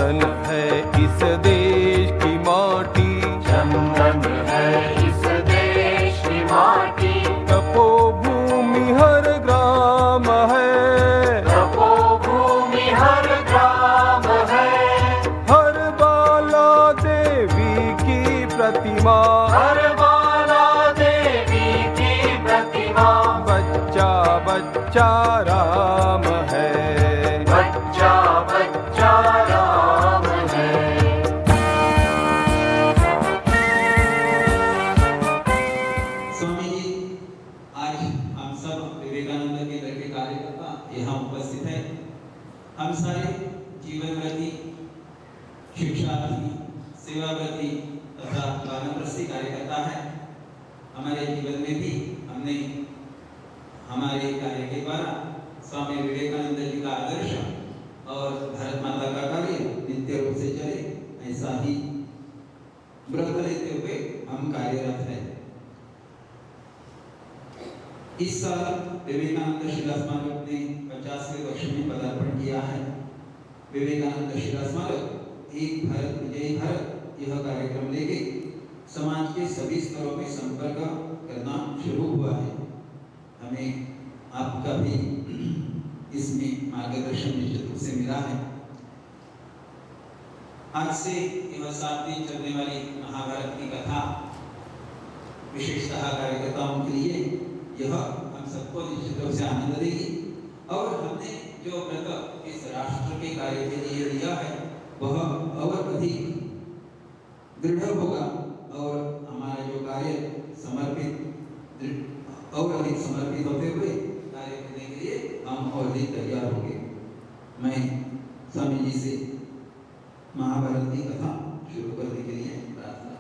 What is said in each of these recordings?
चंदन है इस देश की माटी, चंदन है इस देश की माटी। तपोभूमि हर ग्राम है, तपोभूमि हर ग्राम है। हर बाला देवी की प्रतिमा, हर बाला देवी की प्रतिमा। बच्चा बच्चा राम है, बच्चा बच्चा राम है। स्वामी जी, आज हम सब विवेकानंद केंद्र के कार्यकर्ता यहाँ उपस्थित हैं। हम सारे जीवनव्रती, शिक्षार्थी, सेवाव्रती तथा वानप्रस्थी कार्यकर्ता हैं। हमारे जीवन में भी हमने हमारे कार्य के द्वारा स्वामी विवेकानंद जी का आदर्श और भारत माता का कार्य नित्य रूप से चले, ऐसा ही व्रत लेते हुए हम कार्यरत हैं। इस साल विवेकानंद शिला स्मारक ने 50वें वर्ष में पदार्पण किया है। विवेकानंद शिला स्मारक एक भारत विजयी भारत यह कार्यक्रम लेके समाज के सभी स्तरों में संपर्क करना शुरू हुआ है। हमें आपका भी इसमें मार्गदर्शन निश्चित रूप से मिला है। आज से यह 7 दिन चलने वाली महाभारत की कथा विशेषतः कार्यकर्ताओं के लिए यह हम सबको निश्चित रूप से आनंद देगी और हमने जो व्रत इस राष्ट्र के कार्य के लिए लिया है वह और अधिक दृढ़ होगा और हमारा जो कार्य समर्पित और अधिक समर्पित होते हुए कार्य करने के लिए हम और अधिक तैयार होंगे। मैं स्वामी जी से महाभारत की कथा शुरू करने के लिए प्रार्थना।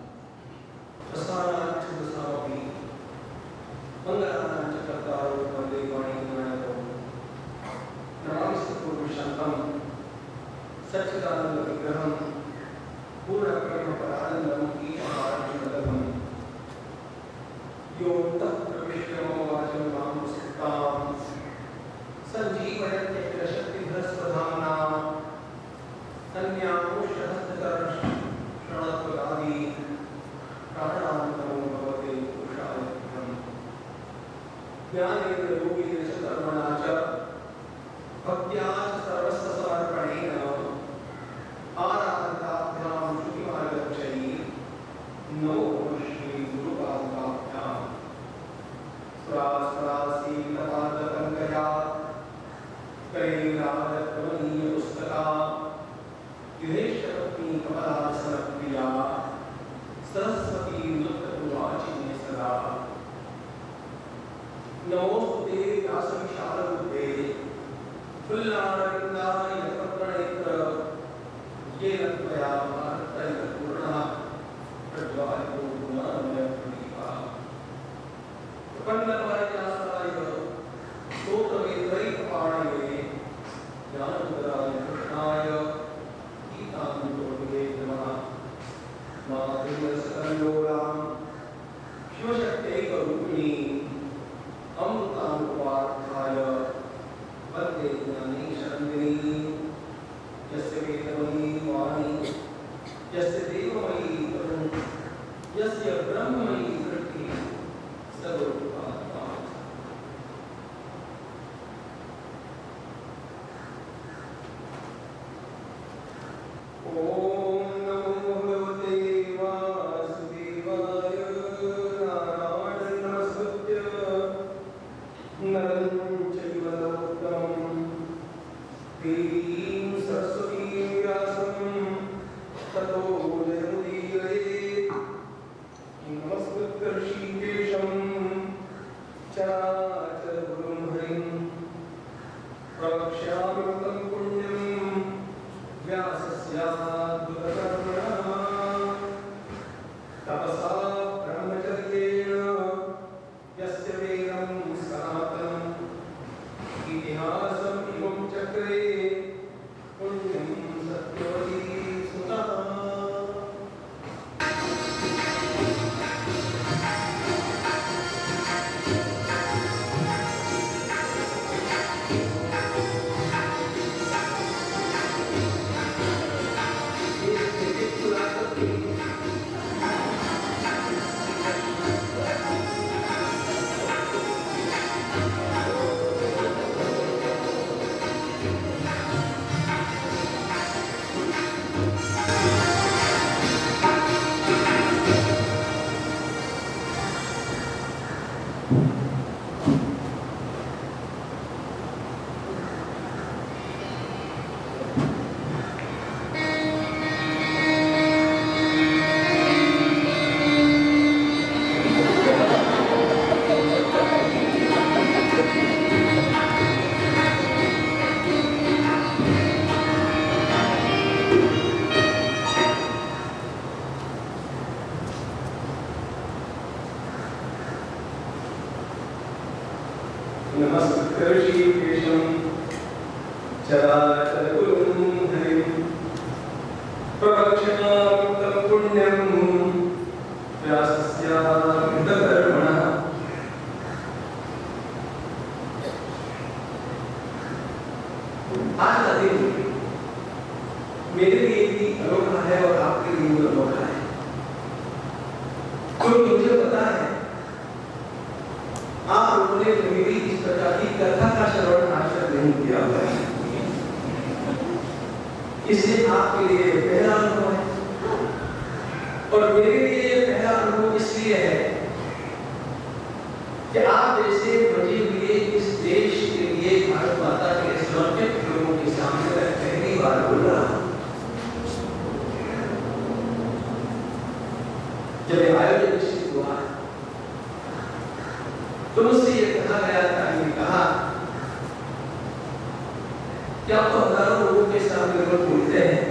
सच्चिदानंद विग्रहं पूर्णब्रह्म परानंदं ईश्वरानंदं योऽन्तः प्रविश्य मम वाचं मां सुप्तां सञ्जीवयत्यखिल शक्तिधरस्वधाम्ना अन्यामुष्यहस्तकर्षणत्वगादि प्राणान्तमो भवते पुरुषाय तुभ्यं ज्ञानेन योगेन च कर्मणा च भक्त्या च सर्वस्य समर्पणेन आराधनाभ्यां श्रुतिमार्गच्छयि नमो श्री गुरुपादुकाभ्यां सुरासुरासीतपादपङ्कजा कैलासकमनीयपुस्तका युधेश्वरपत्नी कमलासनप्रिया सरस्वती नृत्यवाचिने सदा नमोस्तुते व्यासविशालबुद्धे फुल्लारविन्दाय यत्प्रणेत्र येन त्वया भारतैकपूर्णः प्रज्वालितो गुणामयप्रदीपः प्रपन्नपारिजाताय स्तोत्रवेत्रैकपाणये ज्ञानमुद्राय कृष्णाय गीतामृतोपदे नमः। माधुर्यसकल्लोलां शिवशक्त्यैकरूपिणीं अमृतानुवार्थाय वन्दे ज्ञानेशनन्दिनीं यस्य वेदमयी वाणी यस्य देवमयी तनु यस्य ब्रह्ममयी सृष्टिः सर्वरूपात्मा। ओम नमो भगवते वासुदेवाय नारायणं नमस्कृत्य नरं चैव नरोत्तमं देवीं सरस्वतीं व्यासं ततो जयमुदीरयेत्। नमस्कृत्य ऋषिकेशं चराचरगुरुं हरिं प्रवक्ष्यामि तं पुण्यं व्यासस्याद् मेरे लिए भी अनोखा है और आपके लिए भी अनोखा है। क्योंकि मुझे पता है आप लोगों ने कभी भी इस प्रकार की कथा का श्रवण आज तक नहीं किया हुआ है, इसलिए आपके लिए पहला अनुभव है। और मेरे लिए ये पहला अनुभव इसलिए है कि आप जैसे बचे हुए इस देश के लिए भारत माता के समर्पित लोगों के सामने मैं पहली बार बोल रहा हूं। जब ये आयोजन निश्चित हुआ तो मुझसे ये कहा गया था, ये कहा कि आप तो हजारों लोगों के सामने रोज बोलते हैं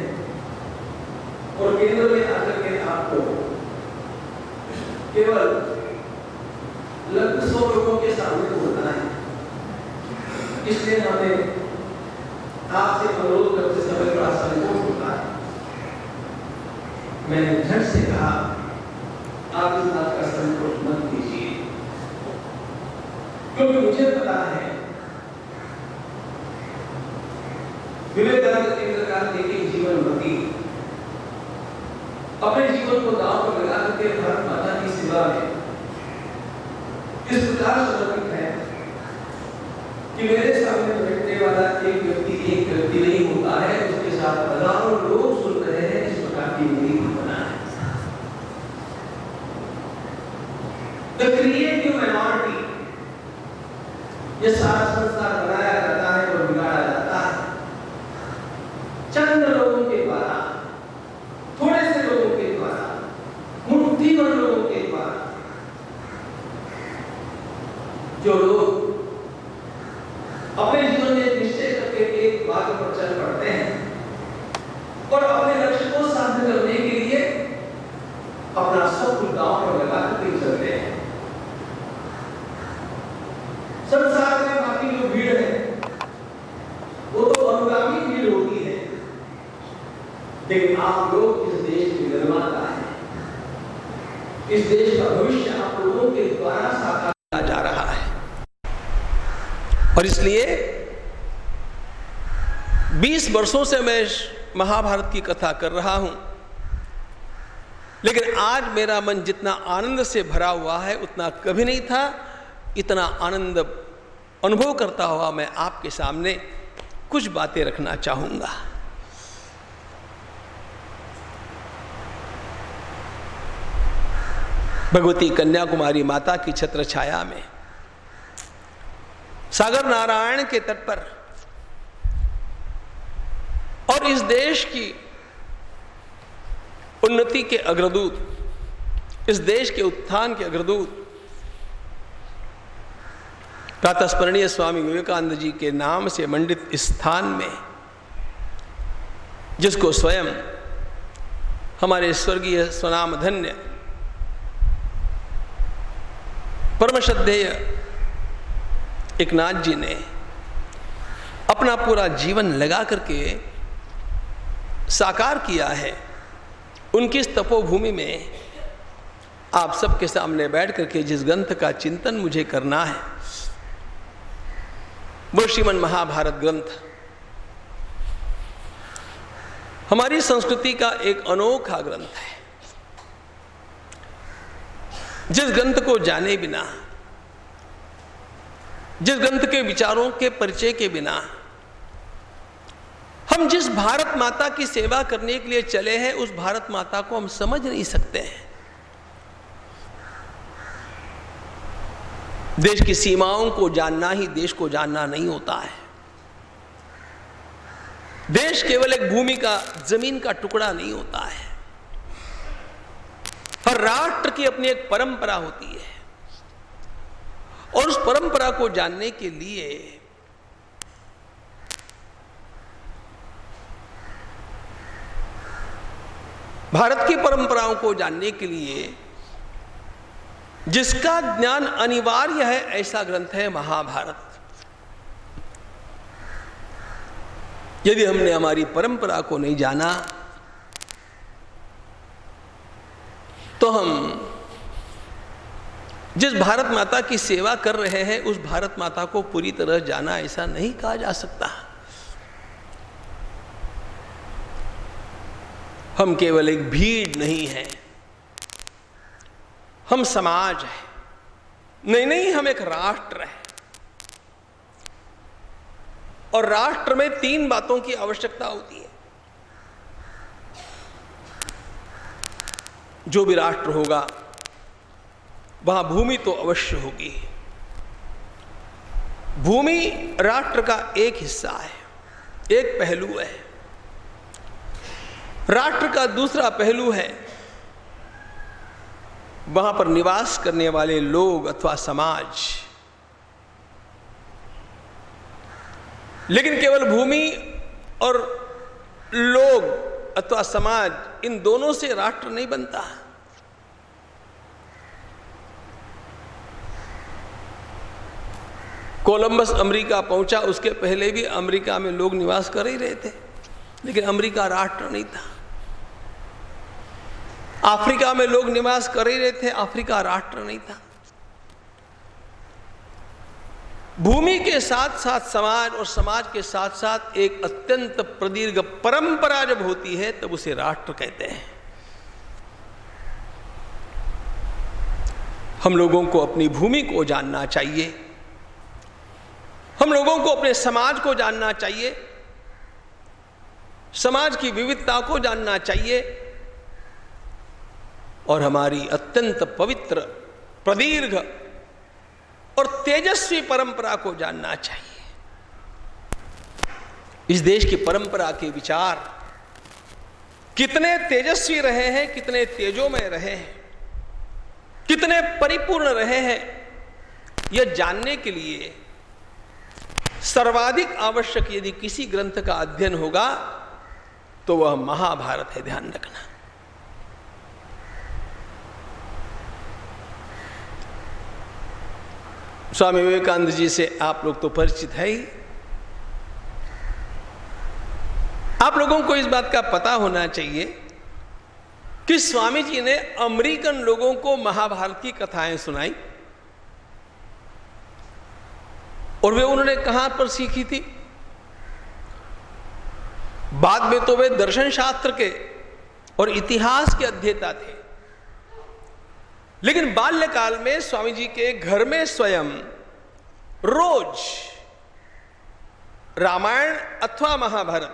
और केंद्र में आकर के आपको केवल लगभग 100 लोगों के सामने बोलना है। इसलिए हमें आपसे अनुरोध करते समय थोड़ा संकोच होता है। मैंने झट से कहा आप इस बात का संकोच मत कीजिए, क्योंकि मुझे पता है विवेकानंद केंद्रकार के जीवन बती अपने जीवन को दांव पर लगा करके भारत माता की सेवा में इस प्रकार समर्पित है कि मेरे सामने बैठने वाला एक व्यक्ति नहीं होता है, उसके साथ हजारों लोग सुन रहे हैं। इस प्रकार की मेरी भावना है। The creative minority, ये सारा संसार बनाया जाता है और बिगाड़ा जाता है चंद लोगों के द्वारा, थोड़े से लोगों के द्वारा, मुट्ठीभर लोगों के द्वारा, जो लोग अपने जीवन में निश्चय करके एक मार्ग पर चल पड़ते हैं और अपने लक्ष्य को साध्य करने के लिए अपना सब कुछ दांव पर लगा कर चलते हैं। संसार में बाकी जो भीड़ है वो तो अनुगामी भीड़ होती है, लेकिन आप लोग इस देश के निर्माता हैं। इस देश का भविष्य आप लोगों के द्वारा साकार किया जा रहा है और इसलिए 20 वर्षों से मैं महाभारत की कथा कर रहा हूं, लेकिन आज मेरा मन जितना आनंद से भरा हुआ है उतना कभी नहीं था। इतना आनंद अनुभव करता हुआ मैं आपके सामने कुछ बातें रखना चाहूंगा। भगवती कन्याकुमारी माता की छत्र छाया में सागर नारायण के तट पर और इस देश की उन्नति के अग्रदूत, इस देश के उत्थान के अग्रदूत प्रातस्मरणीय स्वामी विवेकानंद जी के नाम से मंडित इस स्थान में, जिसको स्वयं हमारे स्वर्गीय स्वनामधन्य परम श्रद्धेय एकनाथ जी ने अपना पूरा जीवन लगा करके साकार किया है, उनकी इस तपोभूमि में आप सबके सामने बैठ करके जिस ग्रंथ का चिंतन मुझे करना है वो श्रीमद् महाभारत ग्रंथ हमारी संस्कृति का एक अनोखा ग्रंथ है। जिस ग्रंथ को जाने बिना, जिस ग्रंथ के विचारों के परिचय के बिना हम जिस भारत माता की सेवा करने के लिए चले हैं उस भारत माता को हम समझ नहीं सकते हैं। देश की सीमाओं को जानना ही देश को जानना नहीं होता है। देश केवल एक भूमि का, जमीन का टुकड़ा नहीं होता है। हर राष्ट्र की अपनी एक परंपरा होती है और उस परंपरा को जानने के लिए भारत की परंपराओं को जानने के लिए जिसका ज्ञान अनिवार्य है ऐसा ग्रंथ है महाभारत। यदि हमने हमारी परंपरा को नहीं जाना तो हम जिस भारत माता की सेवा कर रहे हैं उस भारत माता को पूरी तरह जाना ऐसा नहीं कहा जा सकता। हम केवल एक भीड़ नहीं हैं, हम समाज है। नहीं, हम एक राष्ट्र है। और राष्ट्र में 3 बातों की आवश्यकता होती है। जो भी राष्ट्र होगा वहां भूमि तो अवश्य होगी। भूमि राष्ट्र का एक हिस्सा है, एक पहलू है। राष्ट्र का दूसरा पहलू है वहां पर निवास करने वाले लोग अथवा समाज। लेकिन केवल भूमि और लोग अथवा समाज, इन दोनों से राष्ट्र नहीं बनता। कोलंबस अमेरिका पहुंचा, उसके पहले भी अमेरिका में लोग निवास कर ही रहे थे, लेकिन अमेरिका राष्ट्र नहीं था। अफ्रीका में लोग निवास कर ही रहे थे, अफ्रीका राष्ट्र नहीं था। भूमि के साथ साथ समाज और समाज के साथ साथ एक अत्यंत प्रदीर्घ परंपरा जब होती है तब उसे राष्ट्र कहते हैं। हम लोगों को अपनी भूमि को जानना चाहिए, हम लोगों को अपने समाज को जानना चाहिए, समाज की विविधता को जानना चाहिए और हमारी अत्यंत पवित्र, प्रदीर्घ और तेजस्वी परंपरा को जानना चाहिए। इस देश की परंपरा के विचार कितने तेजस्वी रहे हैं, कितने तेजोमय रहे हैं, कितने परिपूर्ण रहे हैं, यह जानने के लिए सर्वाधिक आवश्यक यदि किसी ग्रंथ का अध्ययन होगा तो वह महाभारत है। ध्यान रखना। स्वामी विवेकानंद जी से आप लोग तो परिचित है ही। आप लोगों को इस बात का पता होना चाहिए कि स्वामी जी ने अमेरिकन लोगों को महाभारत की कथाएं सुनाई और वे उन्होंने कहां पर सीखी थी? बाद में तो वे दर्शन शास्त्र के और इतिहास के अध्येता थे, लेकिन बाल्यकाल में स्वामी जी के घर में स्वयं रोज रामायण अथवा महाभारत,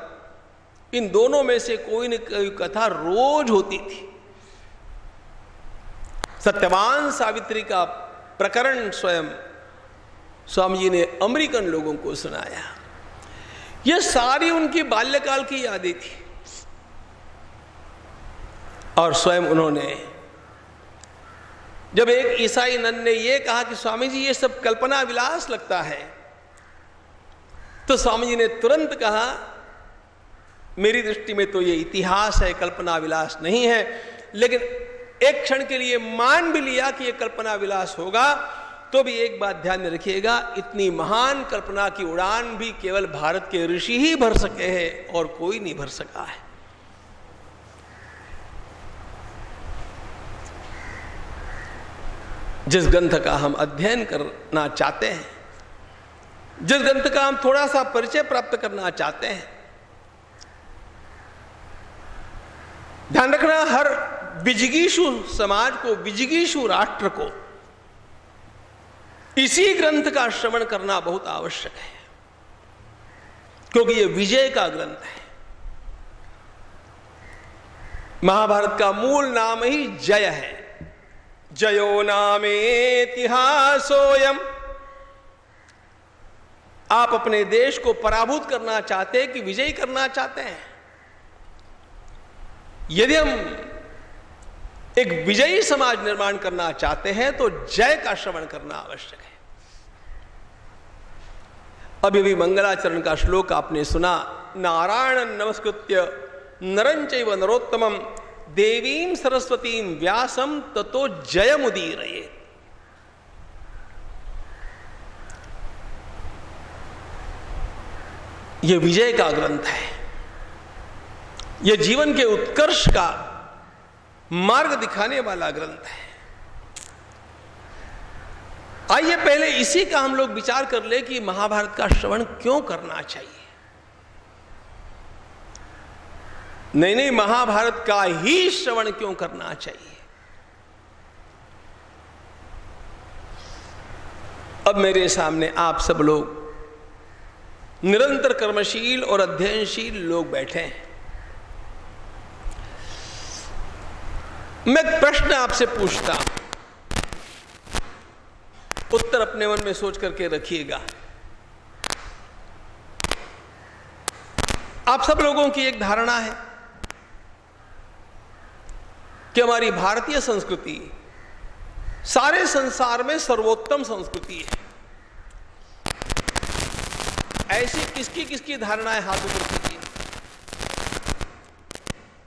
इन दोनों में से कोई न कोई कथा रोज होती थी। सत्यवान सावित्री का प्रकरण स्वयं स्वामी जी ने अमेरिकन लोगों को सुनाया। यह सारी उनकी बाल्यकाल की यादें थी और स्वयं उन्होंने, जब एक ईसाई नन ने यह कहा कि स्वामी जी ये सब कल्पना विलास लगता है, तो स्वामी जी ने तुरंत कहा, मेरी दृष्टि में तो ये इतिहास है, कल्पना विलास नहीं है। लेकिन एक क्षण के लिए मान भी लिया कि यह कल्पना विलास होगा, तो भी एक बात ध्यान में रखिएगा, इतनी महान कल्पना की उड़ान भी केवल भारत के ऋषि ही भर सके हैं और कोई नहीं भर सका है। जिस ग्रंथ का हम अध्ययन करना चाहते हैं, जिस ग्रंथ का हम थोड़ा सा परिचय प्राप्त करना चाहते हैं, ध्यान रखना, हर विजिगीषु समाज को, विजिगीषु राष्ट्र को इसी ग्रंथ का श्रवण करना बहुत आवश्यक है, क्योंकि यह विजय का ग्रंथ है। महाभारत का मूल नाम ही जय है। जयो नामेतिहासोऽयम्। आप अपने देश को पराभूत करना चाहते हैं कि विजयी करना चाहते हैं? यदि हम एक विजयी समाज निर्माण करना चाहते हैं तो जय का श्रवण करना आवश्यक है। अभी भी मंगलाचरण का श्लोक आपने सुना, नारायणं नमस्कृत्य नरं चैव नरोत्तमं देवीं सरस्वतीं व्यासं ततो जयमुदीरयेत्। यह विजय का ग्रंथ है, यह जीवन के उत्कर्ष का मार्ग दिखाने वाला ग्रंथ है। आइए पहले इसी का हम लोग विचार कर ले कि महाभारत का श्रवण क्यों करना चाहिए। नहीं, महाभारत का ही श्रवण क्यों करना चाहिए? अब मेरे सामने आप सब लोग निरंतर कर्मशील और अध्ययनशील लोग बैठे हैं। मैं एक प्रश्न आपसे पूछता हूं, उत्तर अपने मन में सोच करके रखिएगा। आप सब लोगों की एक धारणा है कि हमारी भारतीय संस्कृति सारे संसार में सर्वोत्तम संस्कृति है। ऐसी किसकी किसकी धारणा है? हाथ ऊपर कीजिए।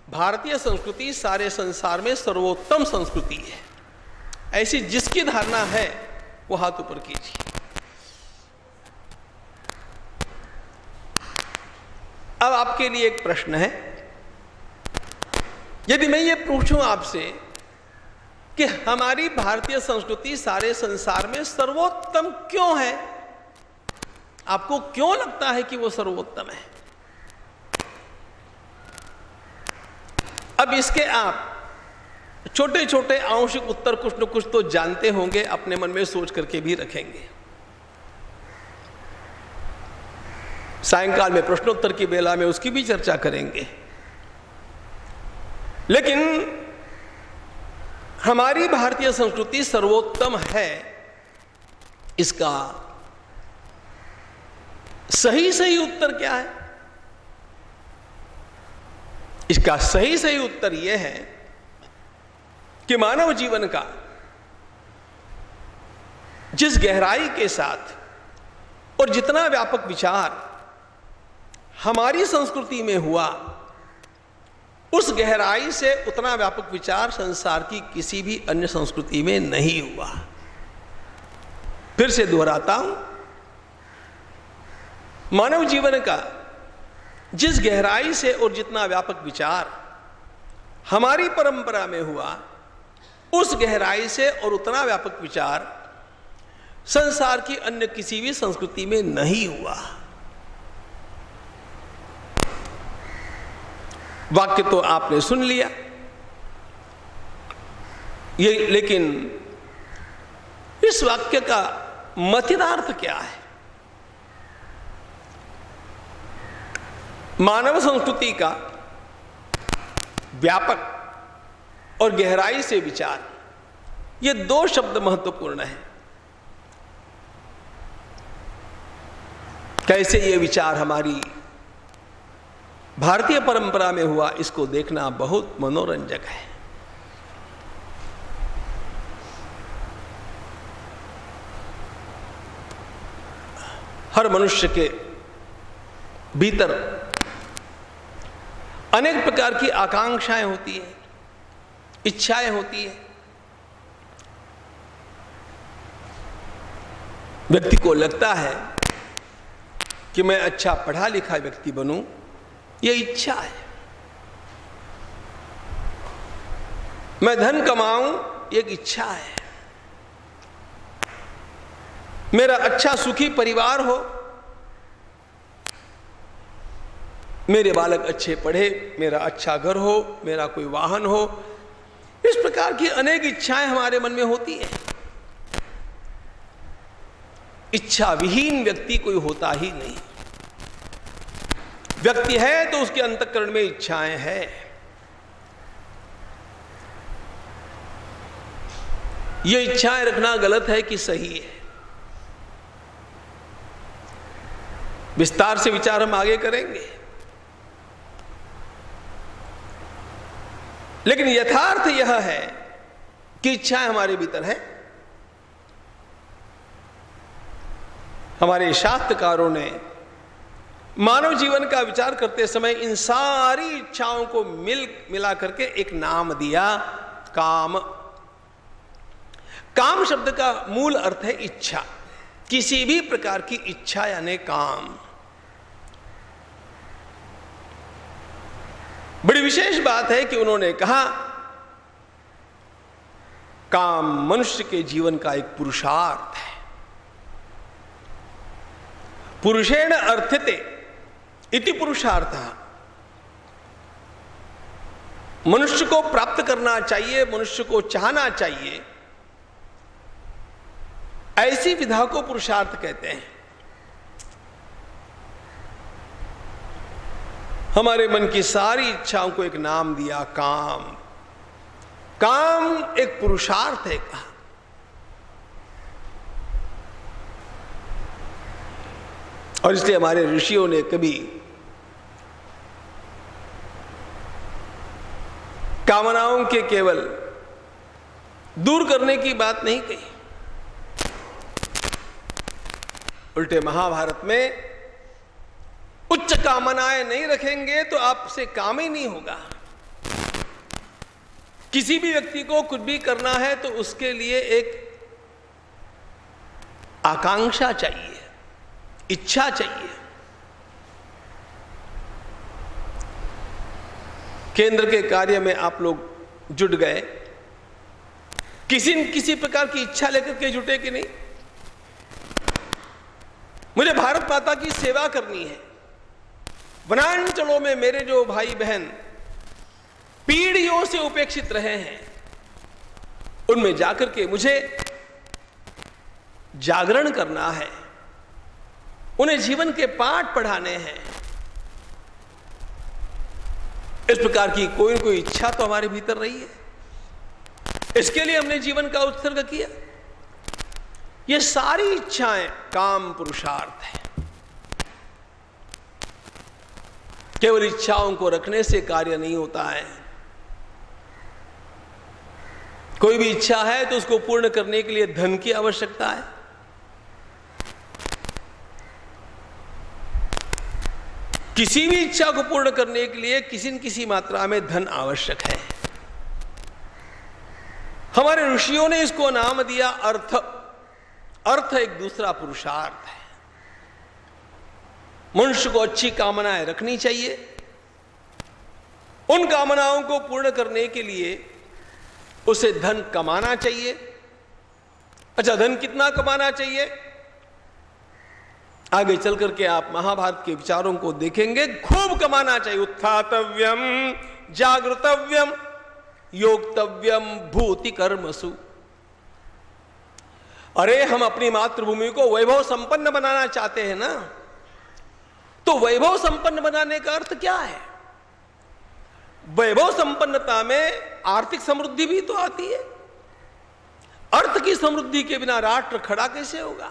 भारतीय संस्कृति सारे संसार में सर्वोत्तम संस्कृति है, ऐसी जिसकी धारणा है वो हाथ ऊपर कीजिए। अब आपके लिए एक प्रश्न है, यदि मैं ये पूछूं आपसे कि हमारी भारतीय संस्कृति सारे संसार में सर्वोत्तम क्यों है, आपको क्यों लगता है कि वो सर्वोत्तम है? अब इसके आप छोटे छोटे आंशिक उत्तर कुछ न कुछ तो जानते होंगे, अपने मन में सोच करके भी रखेंगे। सायंकाल में प्रश्नोत्तर की बेला में उसकी भी चर्चा करेंगे। लेकिन हमारी भारतीय संस्कृति सर्वोत्तम है, इसका सही उत्तर क्या है? इसका सही उत्तर यह है कि मानव जीवन का जिस गहराई के साथ और जितना व्यापक विचार हमारी संस्कृति में हुआ, उस गहराई से उतना व्यापक विचार संसार की किसी भी अन्य संस्कृति में नहीं हुआ। फिर से दोहराता हूं, मानव जीवन का जिस गहराई से और जितना व्यापक विचार हमारी परंपरा में हुआ, उस गहराई से और उतना व्यापक विचार संसार की अन्य किसी भी संस्कृति में नहीं हुआ। वाक्य तो आपने सुन लिया, ये लेकिन इस वाक्य का मतितार्थ क्या है? मानव संस्कृति का व्यापक और गहराई से विचार, ये दो शब्द महत्वपूर्ण हैं। कैसे ये विचार हमारी भारतीय परंपरा में हुआ, इसको देखना बहुत मनोरंजक है। हर मनुष्य के भीतर अनेक प्रकार की आकांक्षाएं होती हैं, इच्छाएं होती हैं। व्यक्ति को लगता है कि मैं अच्छा पढ़ा लिखा व्यक्ति बनूं, यह इच्छा है। मैं धन कमाऊं, एक इच्छा है। मेरा अच्छा सुखी परिवार हो, मेरे बालक अच्छे पढ़े, मेरा अच्छा घर हो, मेरा कोई वाहन हो। इस प्रकार की अनेक इच्छाएं हमारे मन में होती हैं। इच्छा विहीन व्यक्ति कोई होता ही नहीं। व्यक्ति है तो उसके अंतःकरण में इच्छाएं हैं। ये इच्छाएं रखना गलत है कि सही है? विस्तार से विचार हम आगे करेंगे, लेकिन यथार्थ यह है कि इच्छाएं हमारे भीतर हैं। हमारे शास्त्रकारों ने मानव जीवन का विचार करते समय इन सारी इच्छाओं को मिला करके एक नाम दिया, काम। काम शब्द का मूल अर्थ है इच्छा, किसी भी प्रकार की इच्छा यानी काम। बड़ी विशेष बात है कि उन्होंने कहा काम मनुष्य के जीवन का एक पुरुषार्थ है। पुरुषेण अर्थिते इति पुरुषार्थः। मनुष्य को प्राप्त करना चाहिए, मनुष्य को चाहना चाहिए, ऐसी विधा को पुरुषार्थ कहते हैं। हमारे मन की सारी इच्छाओं को एक नाम दिया, काम। काम एक पुरुषार्थ है कहा। और इसलिए हमारे ऋषियों ने कभी कामनाओं के केवल दूर करने की बात नहीं कही, उल्टे महाभारत में उच्च कामनाएं नहीं रखेंगे तो आपसे काम ही नहीं होगा। किसी भी व्यक्ति को कुछ भी करना है तो उसके लिए एक आकांक्षा चाहिए, इच्छा चाहिए। केंद्र के कार्य में आप लोग जुट गए, किसी न किसी प्रकार की इच्छा लेकर के जुटे कि नहीं? मुझे भारत माता की सेवा करनी है। वनांचलों में मेरे जो भाई बहन पीढ़ियों से उपेक्षित रहे हैं, उनमें जाकर के मुझे जागरण करना है, उन्हें जीवन के पाठ पढ़ाने हैं। इस प्रकार की कोई न कोई इच्छा तो हमारे भीतर रही है, इसके लिए हमने जीवन का उत्सर्ग किया। ये सारी इच्छाएं काम पुरुषार्थ है। केवल इच्छाओं को रखने से कार्य नहीं होता है। कोई भी इच्छा है तो उसको पूर्ण करने के लिए धन की आवश्यकता है। किसी भी इच्छा को पूर्ण करने के लिए किसी न किसी मात्रा में धन आवश्यक है। हमारे ऋषियों ने इसको नाम दिया अर्थ। अर्थ एक दूसरा पुरुषार्थ है। मनुष्य को अच्छी कामनाएं रखनी चाहिए। उन कामनाओं को पूर्ण करने के लिए उसे धन कमाना चाहिए। अच्छा, धन कितना कमाना चाहिए? आगे चल करके आप महाभारत के विचारों को देखेंगे। खूब कमाना चाहिए। उत्थातव्यम जागृतव्यम योक्तव्यम भूति कर्मसु। अरे, हम अपनी मातृभूमि को वैभव संपन्न बनाना चाहते हैं ना, तो वैभव संपन्न बनाने का अर्थ क्या है? वैभव संपन्नता में आर्थिक समृद्धि भी तो आती है। अर्थ की समृद्धि के बिना राष्ट्र खड़ा कैसे होगा?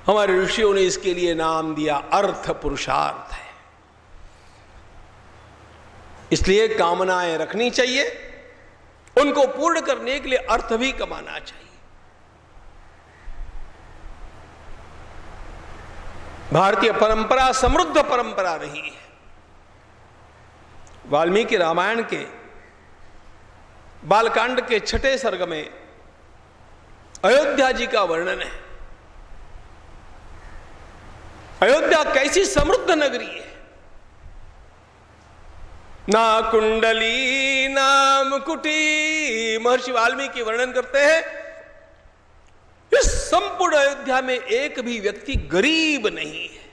हमारे ऋषियों ने इसके लिए नाम दिया अर्थ पुरुषार्थ है। इसलिए कामनाएं रखनी चाहिए, उनको पूर्ण करने के लिए अर्थ भी कमाना चाहिए। भारतीय परंपरा समृद्ध परंपरा रही है। वाल्मीकि रामायण के बालकांड के 6ठे सर्ग में अयोध्या जी का वर्णन है। अयोध्या कैसी समृद्ध नगरी है। ना कुंडली ना मुकुटी। महर्षि वाल्मीकि वर्णन करते हैं, इस संपूर्ण अयोध्या में एक भी व्यक्ति गरीब नहीं है।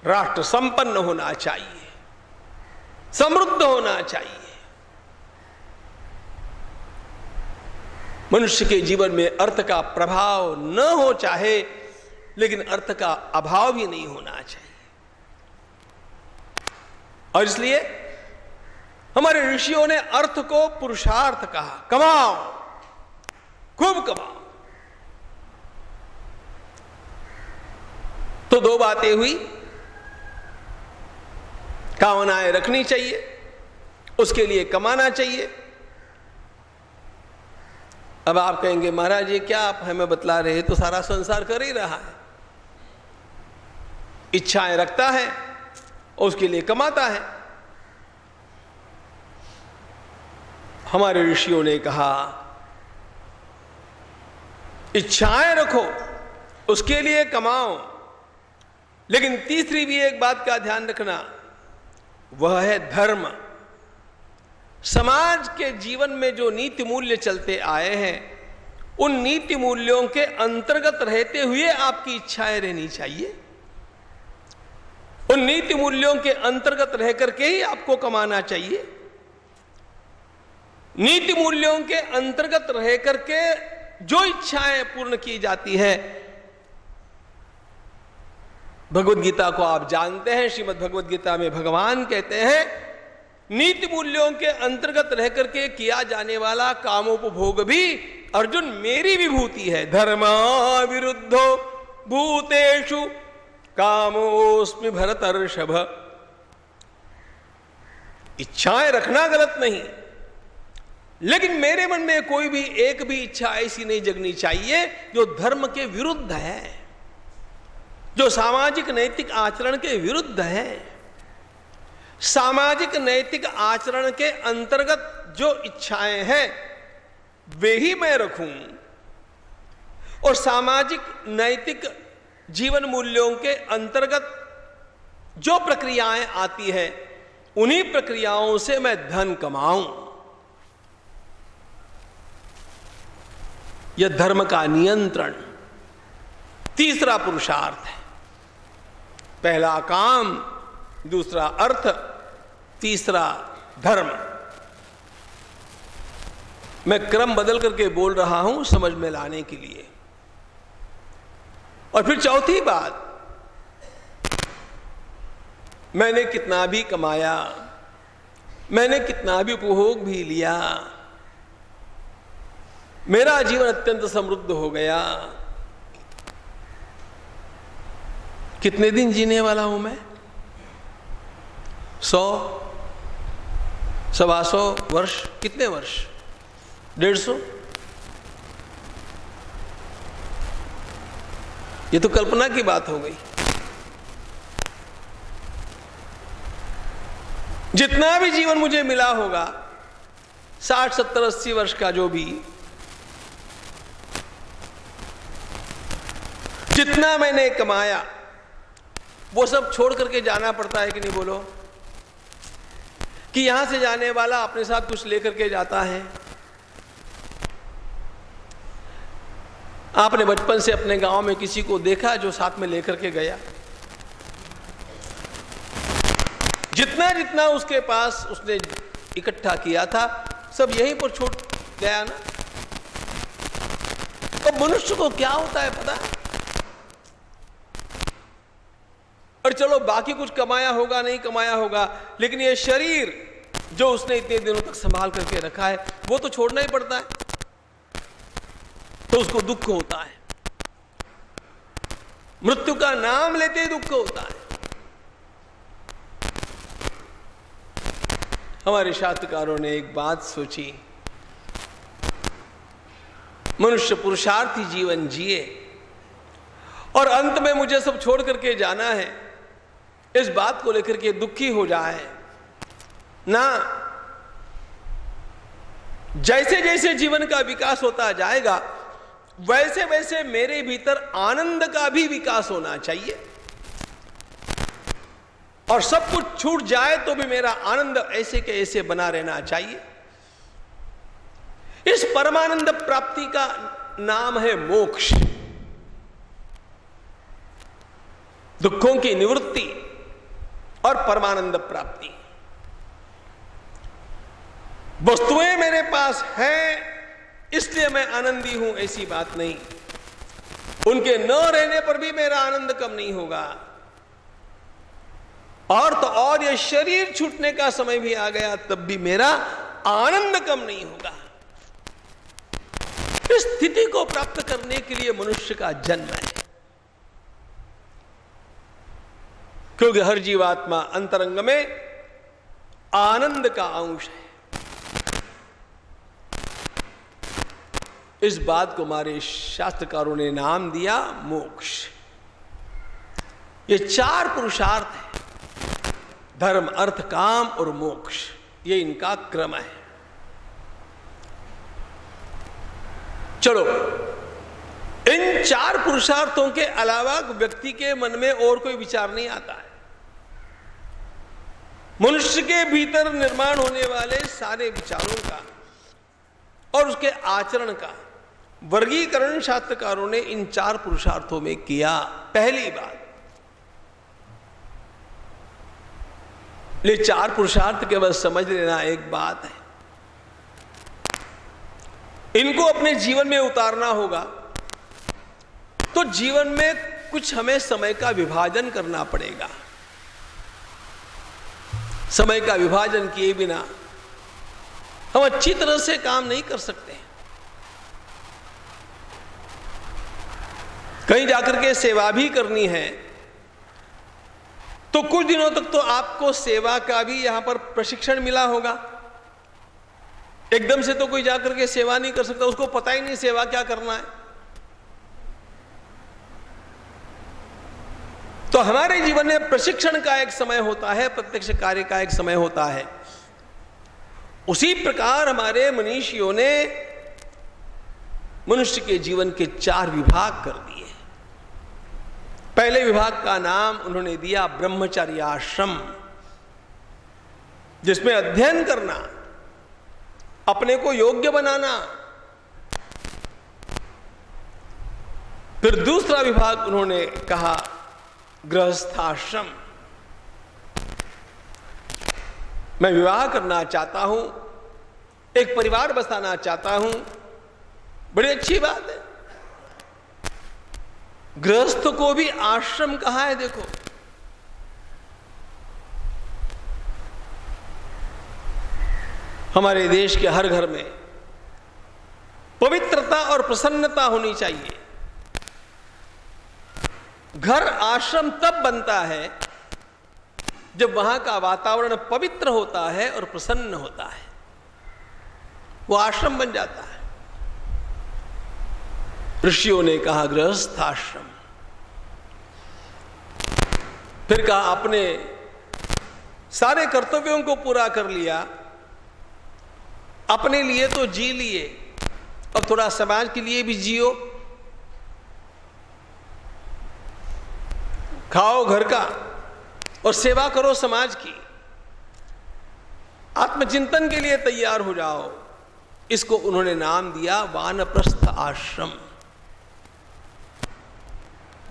राष्ट्र संपन्न होना चाहिए, समृद्ध होना चाहिए। मनुष्य के जीवन में अर्थ का प्रभाव न हो चाहे, लेकिन अर्थ का अभाव भी नहीं होना चाहिए। और इसलिए हमारे ऋषियों ने अर्थ को पुरुषार्थ कहा। कमाओ, खूब कमाओ। तो दो बातें हुई। कामनाएं रखनी चाहिए, उसके लिए कमाना चाहिए। अब आप कहेंगे, महाराज ये क्या आप हमें बतला रहे? तो सारा संसार कर ही रहा है। इच्छाएं रखता है और उसके लिए कमाता है। हमारे ऋषियों ने कहा, इच्छाएं रखो, उसके लिए कमाओ, लेकिन तीसरी भी एक बात का ध्यान रखना, वह है धर्म। समाज के जीवन में जो नीति मूल्य चलते आए हैं, उन नीति मूल्यों के अंतर्गत रहते हुए आपकी इच्छाएं रहनी चाहिए। उन नीति मूल्यों के अंतर्गत रह करके ही आपको कमाना चाहिए। नीति मूल्यों के अंतर्गत रह करके जो इच्छाएं पूर्ण की जाती है, भगवत गीता को आप जानते हैं, श्रीमद् भगवत गीता में भगवान कहते हैं नीति मूल्यों के अंतर्गत रह करके किया जाने वाला कामोपभोग भी अर्जुन मेरी विभूति है। धर्मा विरुद्धो भूतेषु कामोस्मि भरतर्षभ। इच्छाएं रखना गलत नहीं, लेकिन मेरे मन में कोई भी एक भी इच्छा ऐसी नहीं जगनी चाहिए जो धर्म के विरुद्ध है, जो सामाजिक नैतिक आचरण के विरुद्ध है। सामाजिक नैतिक आचरण के अंतर्गत जो इच्छाएं हैं वे ही मैं रखूं, और सामाजिक नैतिक जीवन मूल्यों के अंतर्गत जो प्रक्रियाएं आती हैं उन्हीं प्रक्रियाओं से मैं धन कमाऊं। यह धर्म का नियंत्रण तीसरा पुरुषार्थ है। पहला काम, दूसरा अर्थ, तीसरा धर्म। मैं क्रम बदल करके बोल रहा हूं समझ में लाने के लिए। और फिर चौथी बात, मैंने कितना भी कमाया, मैंने कितना भी उपभोग भी लिया, मेरा जीवन अत्यंत समृद्ध हो गया, कितने दिन जीने वाला हूं मैं? 100, 125 वर्ष? कितने वर्ष? 150? ये तो कल्पना की बात हो गई। जितना भी जीवन मुझे मिला होगा, 60, 70, 80 वर्ष का जो भी, जितना मैंने कमाया वो सब छोड़ करके जाना पड़ता है कि नहीं? बोलो कि यहां से जाने वाला अपने साथ कुछ लेकर के जाता है। आपने बचपन से अपने गांव में किसी को देखा जो साथ में लेकर के गया? जितना जितना उसके पास उसने इकट्ठा किया था सब यहीं पर छोड़ गया ना। तो मनुष्य को क्या होता है पता? और चलो बाकी कुछ कमाया होगा नहीं कमाया होगा, लेकिन ये शरीर जो उसने इतने दिनों तक संभाल करके रखा है वो तो छोड़ना ही पड़ता है, तो उसको दुख होता है। मृत्यु का नाम लेते ही दुख होता है। हमारे शास्त्रकारों ने एक बात सोची, मनुष्य पुरुषार्थी जीवन जिए और अंत में मुझे सब छोड़ करके जाना है, इस बात को लेकर के दुखी हो जाए ना। जैसे जैसे जीवन का विकास होता जाएगा वैसे वैसे मेरे भीतर आनंद का भी विकास होना चाहिए, और सब कुछ छूट जाए तो भी मेरा आनंद ऐसे के ऐसे बना रहना चाहिए। इस परमानंद प्राप्ति का नाम है मोक्ष, दुखों की निवृत्ति और परमानंद प्राप्ति। वस्तुएं मेरे पास हैं इसलिए मैं आनंदी हूं, ऐसी बात नहीं। उनके न रहने पर भी मेरा आनंद कम नहीं होगा, और तो और यह शरीर छूटने का समय भी आ गया तब भी मेरा आनंद कम नहीं होगा। इस स्थिति को प्राप्त करने के लिए मनुष्य का जन्म है, क्योंकि हर जीवात्मा अंतरंग में आनंद का अंश है। इस बात को हमारे शास्त्रकारों ने नाम दिया मोक्ष। ये 4 पुरुषार्थ है, धर्म अर्थ काम और मोक्ष, ये इनका क्रम है। चलो, इन 4 पुरुषार्थों के अलावा व्यक्ति के मन में और कोई विचार नहीं आता है। मनुष्य के भीतर निर्माण होने वाले सारे विचारों का और उसके आचरण का वर्गीकरण शास्त्रकारों ने इन 4 पुरुषार्थों में किया। पहली बात, ले चार पुरुषार्थ केवल समझ लेना एक बात है, इनको अपने जीवन में उतारना होगा तो जीवन में कुछ हमें समय का विभाजन करना पड़ेगा। समय का विभाजन किए बिना हम अच्छी तरह से काम नहीं कर सकते। कहीं जाकर के सेवा भी करनी है तो कुछ दिनों तक तो आपको सेवा का भी यहां पर प्रशिक्षण मिला होगा। एकदम से तो कोई जाकर के सेवा नहीं कर सकता, उसको पता ही नहीं सेवा क्या करना है। तो हमारे जीवन में प्रशिक्षण का एक समय होता है, प्रत्यक्ष कार्य का एक समय होता है। उसी प्रकार हमारे मनीषियों ने मनुष्य के जीवन के चार विभाग कर दिए। पहले विभाग का नाम उन्होंने दिया ब्रह्मचर्याश्रम, जिसमें अध्ययन करना, अपने को योग्य बनाना। फिर दूसरा विभाग उन्होंने कहा गृहस्थाश्रम, मैं विवाह करना चाहता हूं, एक परिवार बसाना चाहता हूं, बड़ी अच्छी बात है। गृहस्थ को भी आश्रम कहा है। देखो, हमारे देश के हर घर में पवित्रता और प्रसन्नता होनी चाहिए। घर आश्रम तब बनता है जब वहां का वातावरण पवित्र होता है और प्रसन्न होता है, वो आश्रम बन जाता है। ऋषियों ने कहा गृहस्थाश्रम, फिर कहा अपने सारे कर्तव्यों को पूरा कर लिया, अपने लिए तो जी लिए, अब थोड़ा समाज के लिए भी जियो। खाओ घर का और सेवा करो समाज की, आत्मचिंतन के लिए तैयार हो जाओ। इसको उन्होंने नाम दिया वानप्रस्थ आश्रम।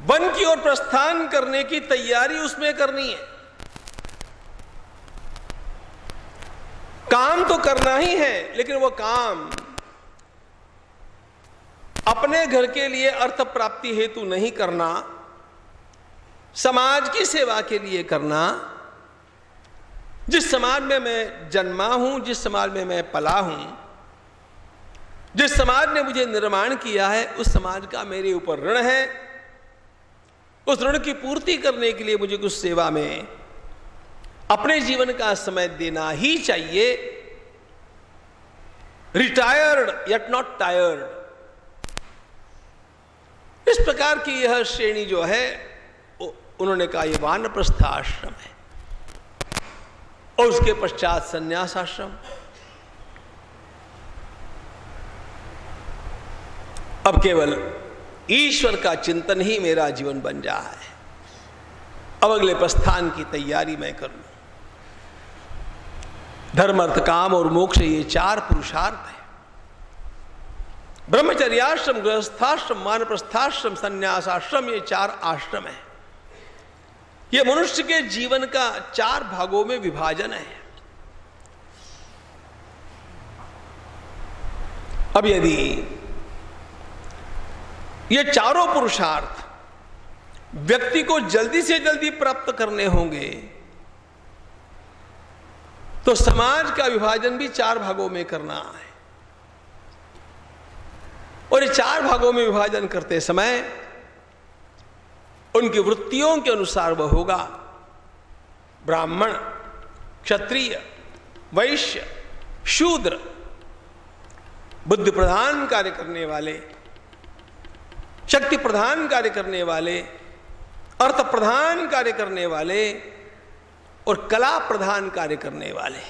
वन की ओर प्रस्थान करने की तैयारी उसमें करनी है। काम तो करना ही है, लेकिन वो काम अपने घर के लिए अर्थ प्राप्ति हेतु नहीं करना, समाज की सेवा के लिए करना। जिस समाज में मैं जन्मा हूं, जिस समाज में मैं पला हूं, जिस समाज ने मुझे निर्माण किया है, उस समाज का मेरे ऊपर ऋण है। उस ऋण की पूर्ति करने के लिए मुझे कुछ सेवा में अपने जीवन का समय देना ही चाहिए। रिटायर्ड यट नॉट टायर्ड, इस प्रकार की यह श्रेणी जो है, उन्होंने कहा यह वानप्रस्थ आश्रम है। और उसके पश्चात संन्यास आश्रम। अब केवल ईश्वर का चिंतन ही मेरा जीवन बन जा है। अब अगले प्रस्थान की तैयारी मैं कर लूं। धर्म, अर्थ, काम और मोक्ष, ये चार पुरुषार्थ है। ब्रह्मचर्याश्रम, गृहस्थाश्रम, वानप्रस्थाश्रम, संन्यासाश्रम, ये चार आश्रम है। ये मनुष्य के जीवन का चार भागों में विभाजन है। अब यदि ये चारों पुरुषार्थ व्यक्ति को जल्दी से जल्दी प्राप्त करने होंगे तो समाज का विभाजन भी चार भागों में करना है। और ये चार भागों में विभाजन करते समय उनकी वृत्तियों के अनुसार वह होगा। ब्राह्मण, क्षत्रिय, वैश्य, शूद्र, बुद्धि प्रधान कार्य करने वाले, शक्ति प्रधान कार्य करने वाले, अर्थ प्रधान कार्य करने वाले और कला प्रधान कार्य करने वाले।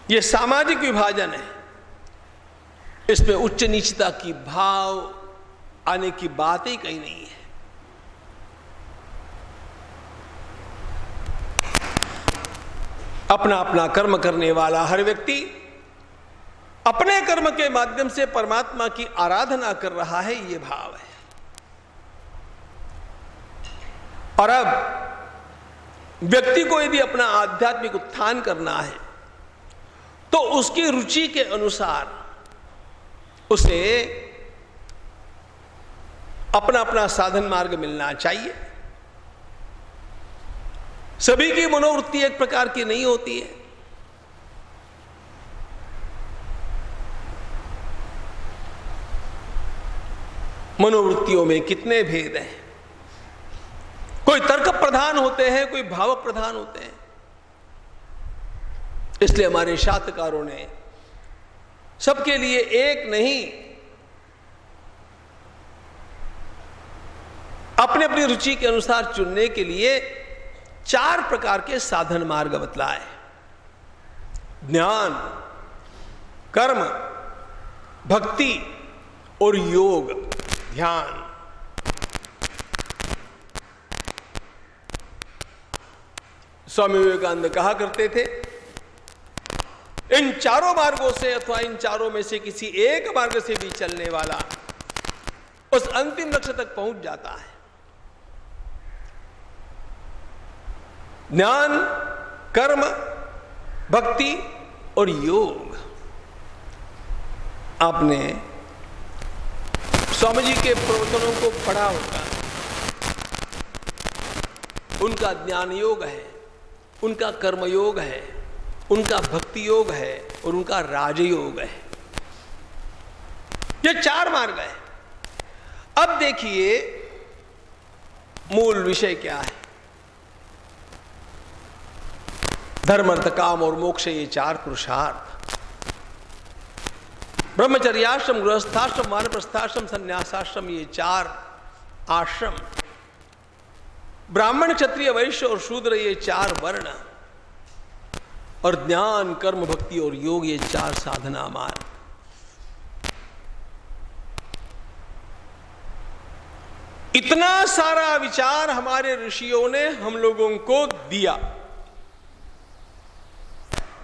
यह सामाजिक विभाजन है। इसमें उच्च नीचता की भाव आने की बात ही कहीं नहीं है। अपना अपना कर्म करने वाला हर व्यक्ति अपने कर्म के माध्यम से परमात्मा की आराधना कर रहा है, यह भाव है। और अब व्यक्ति को यदि अपना आध्यात्मिक उत्थान करना है तो उसकी रुचि के अनुसार उसे अपना अपना साधन मार्ग मिलना चाहिए। सभी की मनोवृत्ति एक प्रकार की नहीं होती है। मनोवृत्तियों में कितने भेद हैं। कोई तर्क प्रधान होते हैं, कोई भाव प्रधान होते हैं। इसलिए हमारे शास्त्रकारों ने सबके लिए एक नहीं, अपने अपनी रुचि के अनुसार चुनने के लिए 4 प्रकार के साधन मार्ग बतलाए। ज्ञान, कर्म, भक्ति और योग, ध्यान। स्वामी विवेकानंद कहा करते थे, इन 4 मार्गों से अथवा इन 4 में से किसी एक मार्ग से भी चलने वाला उस अंतिम लक्ष्य तक पहुंच जाता है। ज्ञान, कर्म, भक्ति और योग। आपने स्वामी जी के प्रवचनों को पढ़ा होगा। उनका ज्ञान योग है, उनका कर्म योग है, उनका भक्ति योग है और उनका राजयोग है। ये 4 मार्ग है। अब देखिए मूल विषय क्या है। धर्म, अर्थ, काम और मोक्ष, ये 4 पुरुषार्थ। ब्रह्मचर्याश्रम, गृहस्थाश्रम, वानप्रस्थाश्रम, संन्यासाश्रम, ये 4 आश्रम। ब्राह्मण, क्षत्रिय, वैश्य और शूद्र, ये 4 वर्ण। और ज्ञान, कर्म, भक्ति और योग, ये 4 साधना मार्ग। इतना सारा विचार हमारे ऋषियों ने हम लोगों को दिया।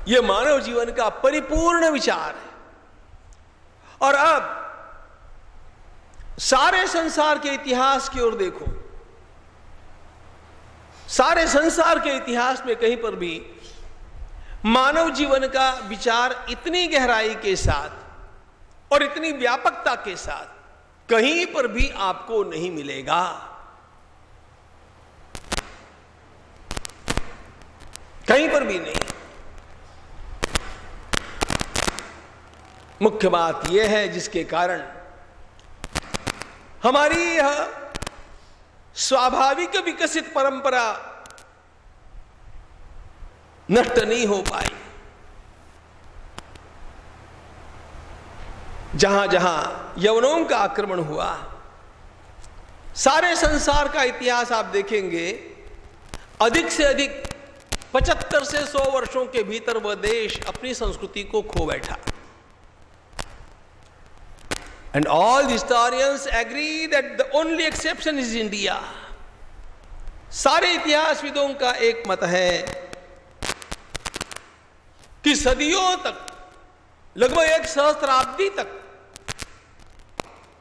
यह मानव जीवन का परिपूर्ण विचार है। और अब सारे संसार के इतिहास की ओर देखो। सारे संसार के इतिहास में कहीं पर भी मानव जीवन का विचार इतनी गहराई के साथ और इतनी व्यापकता के साथ कहीं पर भी आपको नहीं मिलेगा। कहीं पर भी नहीं। मुख्य बात यह है जिसके कारण हमारी यह स्वाभाविक विकसित परंपरा नष्ट नहीं हो पाई। जहां जहां यवनों का आक्रमण हुआ, सारे संसार का इतिहास आप देखेंगे, अधिक से अधिक 75 से 100 वर्षों के भीतर वह देश अपनी संस्कृति को खो बैठा। And all the historians agree that the only exception is India. सारे इतिहासविदों का एक मत है कि सदियों तक, लगभग 1 सहस्त्राब्दी तक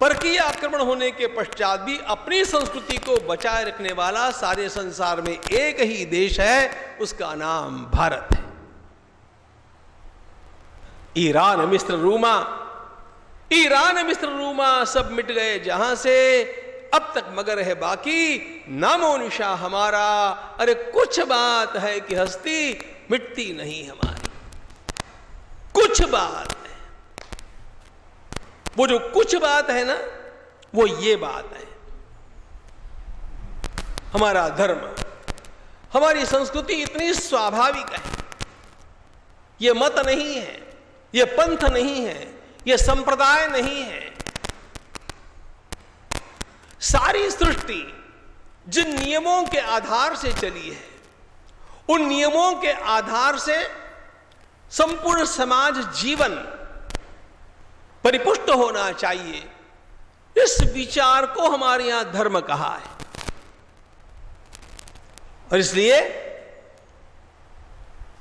परकीय आक्रमण होने के पश्चात भी अपनी संस्कृति को बचाए रखने वाला सारे संसार में एक ही देश है, उसका नाम भारत है। ईरान, मिस्र, रूमा सब मिट गए जहां से, अब तक मगर है बाकी नामो निशा हमारा। अरे कुछ बात है कि हस्ती मिटती नहीं हमारी। कुछ बात है। वो जो कुछ बात है ना, वो ये बात है। हमारा धर्म, हमारी संस्कृति इतनी स्वाभाविक है। ये मत नहीं है, ये पंथ नहीं है, ये संप्रदाय नहीं है। सारी सृष्टि जिन नियमों के आधार से चली है, उन नियमों के आधार से संपूर्ण समाज जीवन परिपुष्ट होना चाहिए। इस विचार को हमारे यहां धर्म कहा है। और इसलिए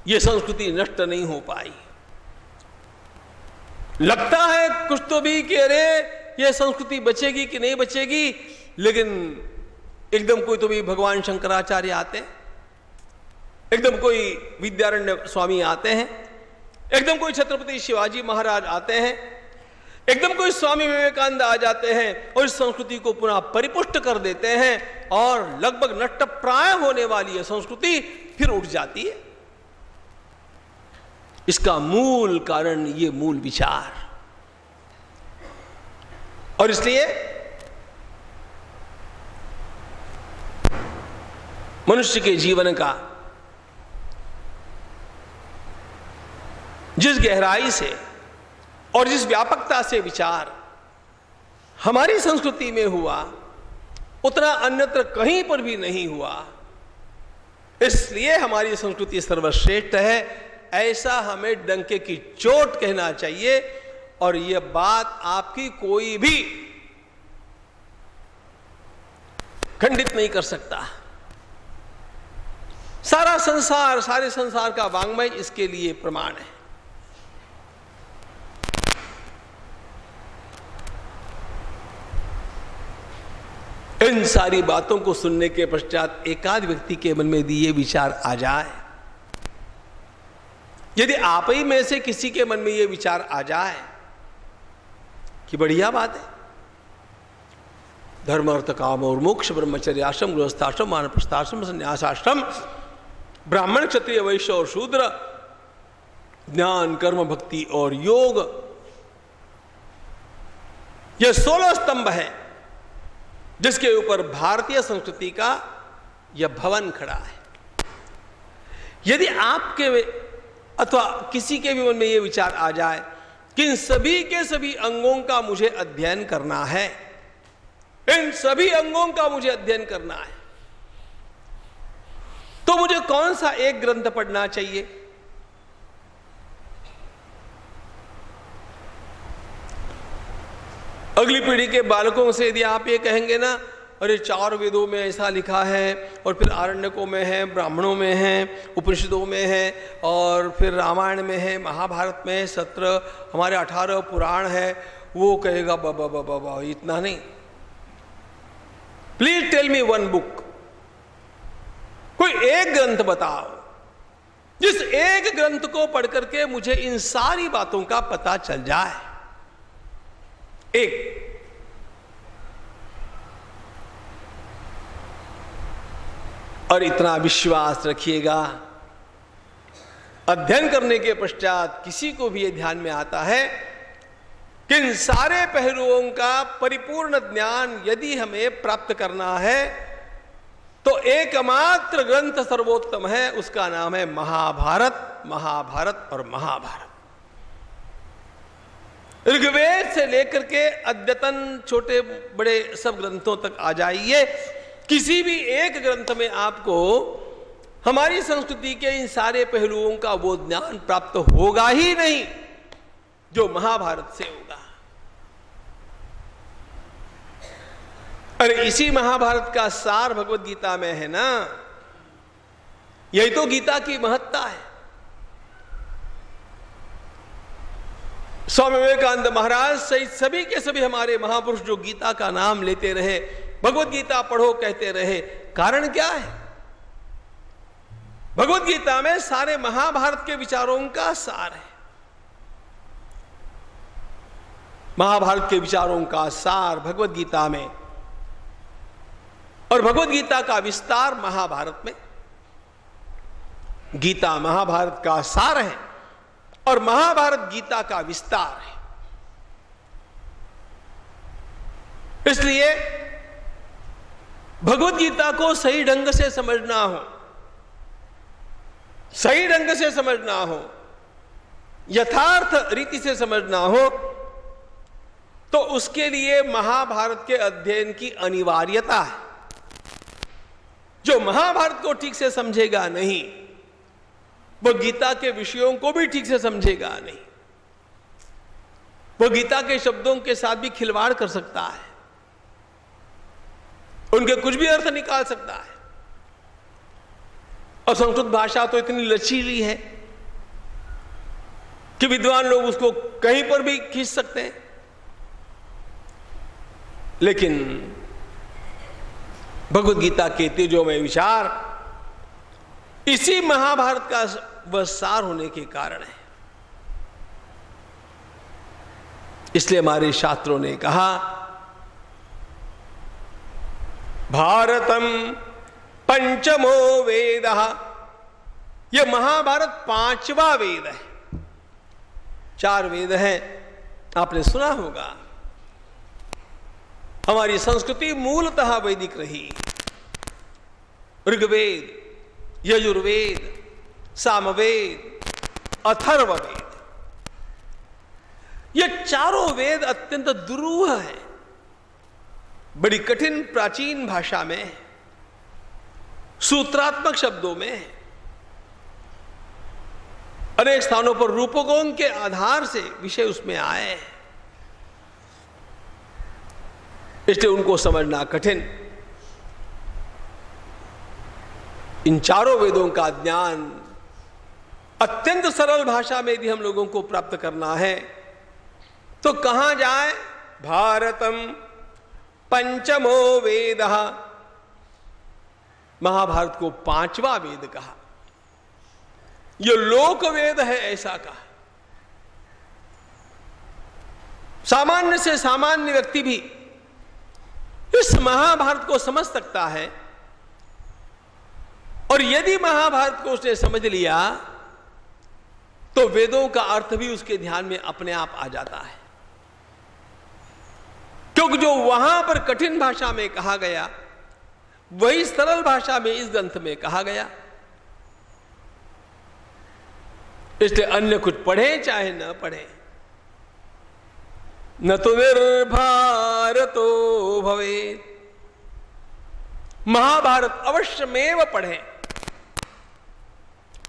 यह संस्कृति नष्ट नहीं हो पाई। लगता है कुछ तो भी कि अरे यह संस्कृति बचेगी कि नहीं बचेगी, लेकिन एकदम कोई तो भी भगवान शंकराचार्य आते एकदम कोई विद्यारण्य स्वामी आते हैं, एकदम कोई छत्रपति शिवाजी महाराज आते हैं, एकदम कोई स्वामी विवेकानंद आ जाते हैं और इस संस्कृति को पुनः परिपुष्ट कर देते हैं और लगभग नष्ट प्राय होने वाली यह संस्कृति फिर उठ जाती है। इसका मूल कारण ये मूल विचार, और इसलिए मनुष्य के जीवन का जिस गहराई से और जिस व्यापकता से विचार हमारी संस्कृति में हुआ उतना अन्यत्र कहीं पर भी नहीं हुआ। इसलिए हमारी संस्कृति सर्वश्रेष्ठ है, ऐसा हमें डंके की चोट कहना चाहिए। और यह बात आपकी कोई भी खंडित नहीं कर सकता। सारा संसार, सारे संसार का वांग्मय इसके लिए प्रमाण है। इन सारी बातों को सुनने के पश्चात एकाध व्यक्ति के मन में यदि ये विचार आ जाए, यदि आप ही में से किसी के मन में ये विचार आ जाए कि बढ़िया बात है, धर्म अर्थ काम और मोक्ष, ब्रह्मचर्य आश्रम, गृहस्थाश्रम, वानप्रस्थाश्रम, संन्यासाश्रम, ब्राह्मण क्षत्रिय वैश्य और शूद्र, ज्ञान कर्म भक्ति और योग, यह 16 स्तंभ है जिसके ऊपर भारतीय संस्कृति का यह भवन खड़ा है। यदि आपके अथवा किसी के भी मन में यह विचार आ जाए कि इन सभी के सभी अंगों का मुझे अध्ययन करना है, इन सभी अंगों का मुझे अध्ययन करना है, तो मुझे कौन सा एक ग्रंथ पढ़ना चाहिए? अगली पीढ़ी के बालकों से यदि आप ये कहेंगे ना, अरे 4 वेदों में ऐसा लिखा है और फिर आरण्यकों में है, ब्राह्मणों में है, उपनिषदों में है और फिर रामायण में है, महाभारत में है, 17 हमारे 18 पुराण है, वो कहेगा बाबा बाबा बाबा इतना नहीं। Please tell me one book, कोई एक ग्रंथ बताओ जिस एक ग्रंथ को पढ़ करके मुझे इन सारी बातों का पता चल जाए। एक और इतना विश्वास रखिएगा, अध्ययन करने के पश्चात किसी को भी यह ध्यान में आता है कि इन सारे पहलुओं का परिपूर्ण ज्ञान यदि हमें प्राप्त करना है तो एकमात्र ग्रंथ सर्वोत्तम है, उसका नाम है महाभारत। महाभारत और महाभारत, ऋग्वेद से लेकर के अद्यतन छोटे बड़े सब ग्रंथों तक आ जाइए, किसी भी एक ग्रंथ में आपको हमारी संस्कृति के इन सारे पहलुओं का वो ज्ञान प्राप्त होगा ही नहीं जो महाभारत से होगा। अरे इसी महाभारत का सार भगवत गीता में है ना, यही तो गीता की महत्ता है। स्वामी विवेकानंद महाराज सहित सभी के सभी हमारे महापुरुष जो गीता का नाम लेते रहे, भगवत गीता पढ़ो कहते रहे, कारण क्या है? भगवत गीता में सारे महाभारत के विचारों का सार है। महाभारत के विचारों का सार भगवत गीता में और भगवत गीता का विस्तार महाभारत में। गीता महाभारत का सार है और महाभारत गीता का विस्तार है। इसलिए भगवत गीता को सही ढंग से समझना हो, सही ढंग से समझना हो, यथार्थ रीति से समझना हो, तो उसके लिए महाभारत के अध्ययन की अनिवार्यता है। जो महाभारत को ठीक से समझेगा नहीं, वो गीता के विषयों को भी ठीक से समझेगा नहीं। वो गीता के शब्दों के साथ भी खिलवाड़ कर सकता है, उनके कुछ भी अर्थ निकाल सकता है। और संस्कृत भाषा तो इतनी लचीली है कि विद्वान लोग उसको कहीं पर भी खींच सकते हैं। लेकिन भगवत गीता के तेजोमय विचार इसी महाभारत का वह सार होने के कारण है। इसलिए हमारे शास्त्रों ने कहा भारतम पंचमो वेद, यह महाभारत पांचवा वेद है। 4 वेद हैं, आपने सुना होगा। हमारी संस्कृति मूलतः वैदिक रही। ऋग्वेद, यजुर्वेद, सामवेद, अथर्ववेद, ये चारों वेद अत्यंत दुरूह हैं। बड़ी कठिन प्राचीन भाषा में, सूत्रात्मक शब्दों में, अनेक स्थानों पर रूपकों के आधार से विषय उसमें आए, इसलिए उनको समझना कठिन। इन चारों वेदों का ज्ञान अत्यंत सरल भाषा में यदि हम लोगों को प्राप्त करना है तो कहां जाए? भारतम पंचमो वेद, महाभारत को 5वां वेद कहा। यह लोक वेद है ऐसा कहा। सामान्य से सामान्य व्यक्ति भी इस महाभारत को समझ सकता है, और यदि महाभारत को उसने समझ लिया तो वेदों का अर्थ भी उसके ध्यान में अपने आप आ जाता है, क्योंकि जो वहां पर कठिन भाषा में कहा गया वही सरल भाषा में इस ग्रंथ में कहा गया। इसलिए अन्य कुछ पढ़े चाहे न पढ़े, न तो निर्भारतो भवेत्, महाभारत अवश्यमेव पढ़ें।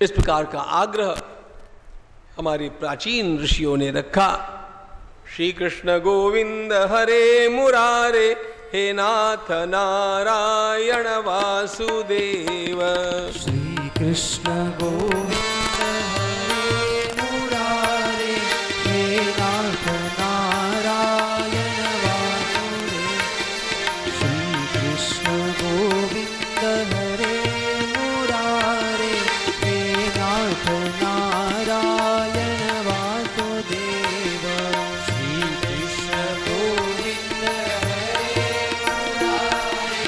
इस प्रकार का आग्रह हमारे प्राचीन ऋषियों ने रखा। श्री कृष्ण गोविंद हरे मुरारे, हे नाथ नारायण वासुदेव। श्री कृष्ण गोविंद हरे मुरारे, हे नाथ नारायण वासुदेव। श्री कृष्ण गोविंद हरे मुरारे, हे नाथ नारायण वासुदेव। श्री कृष्ण गोविंद हरे मुरारे,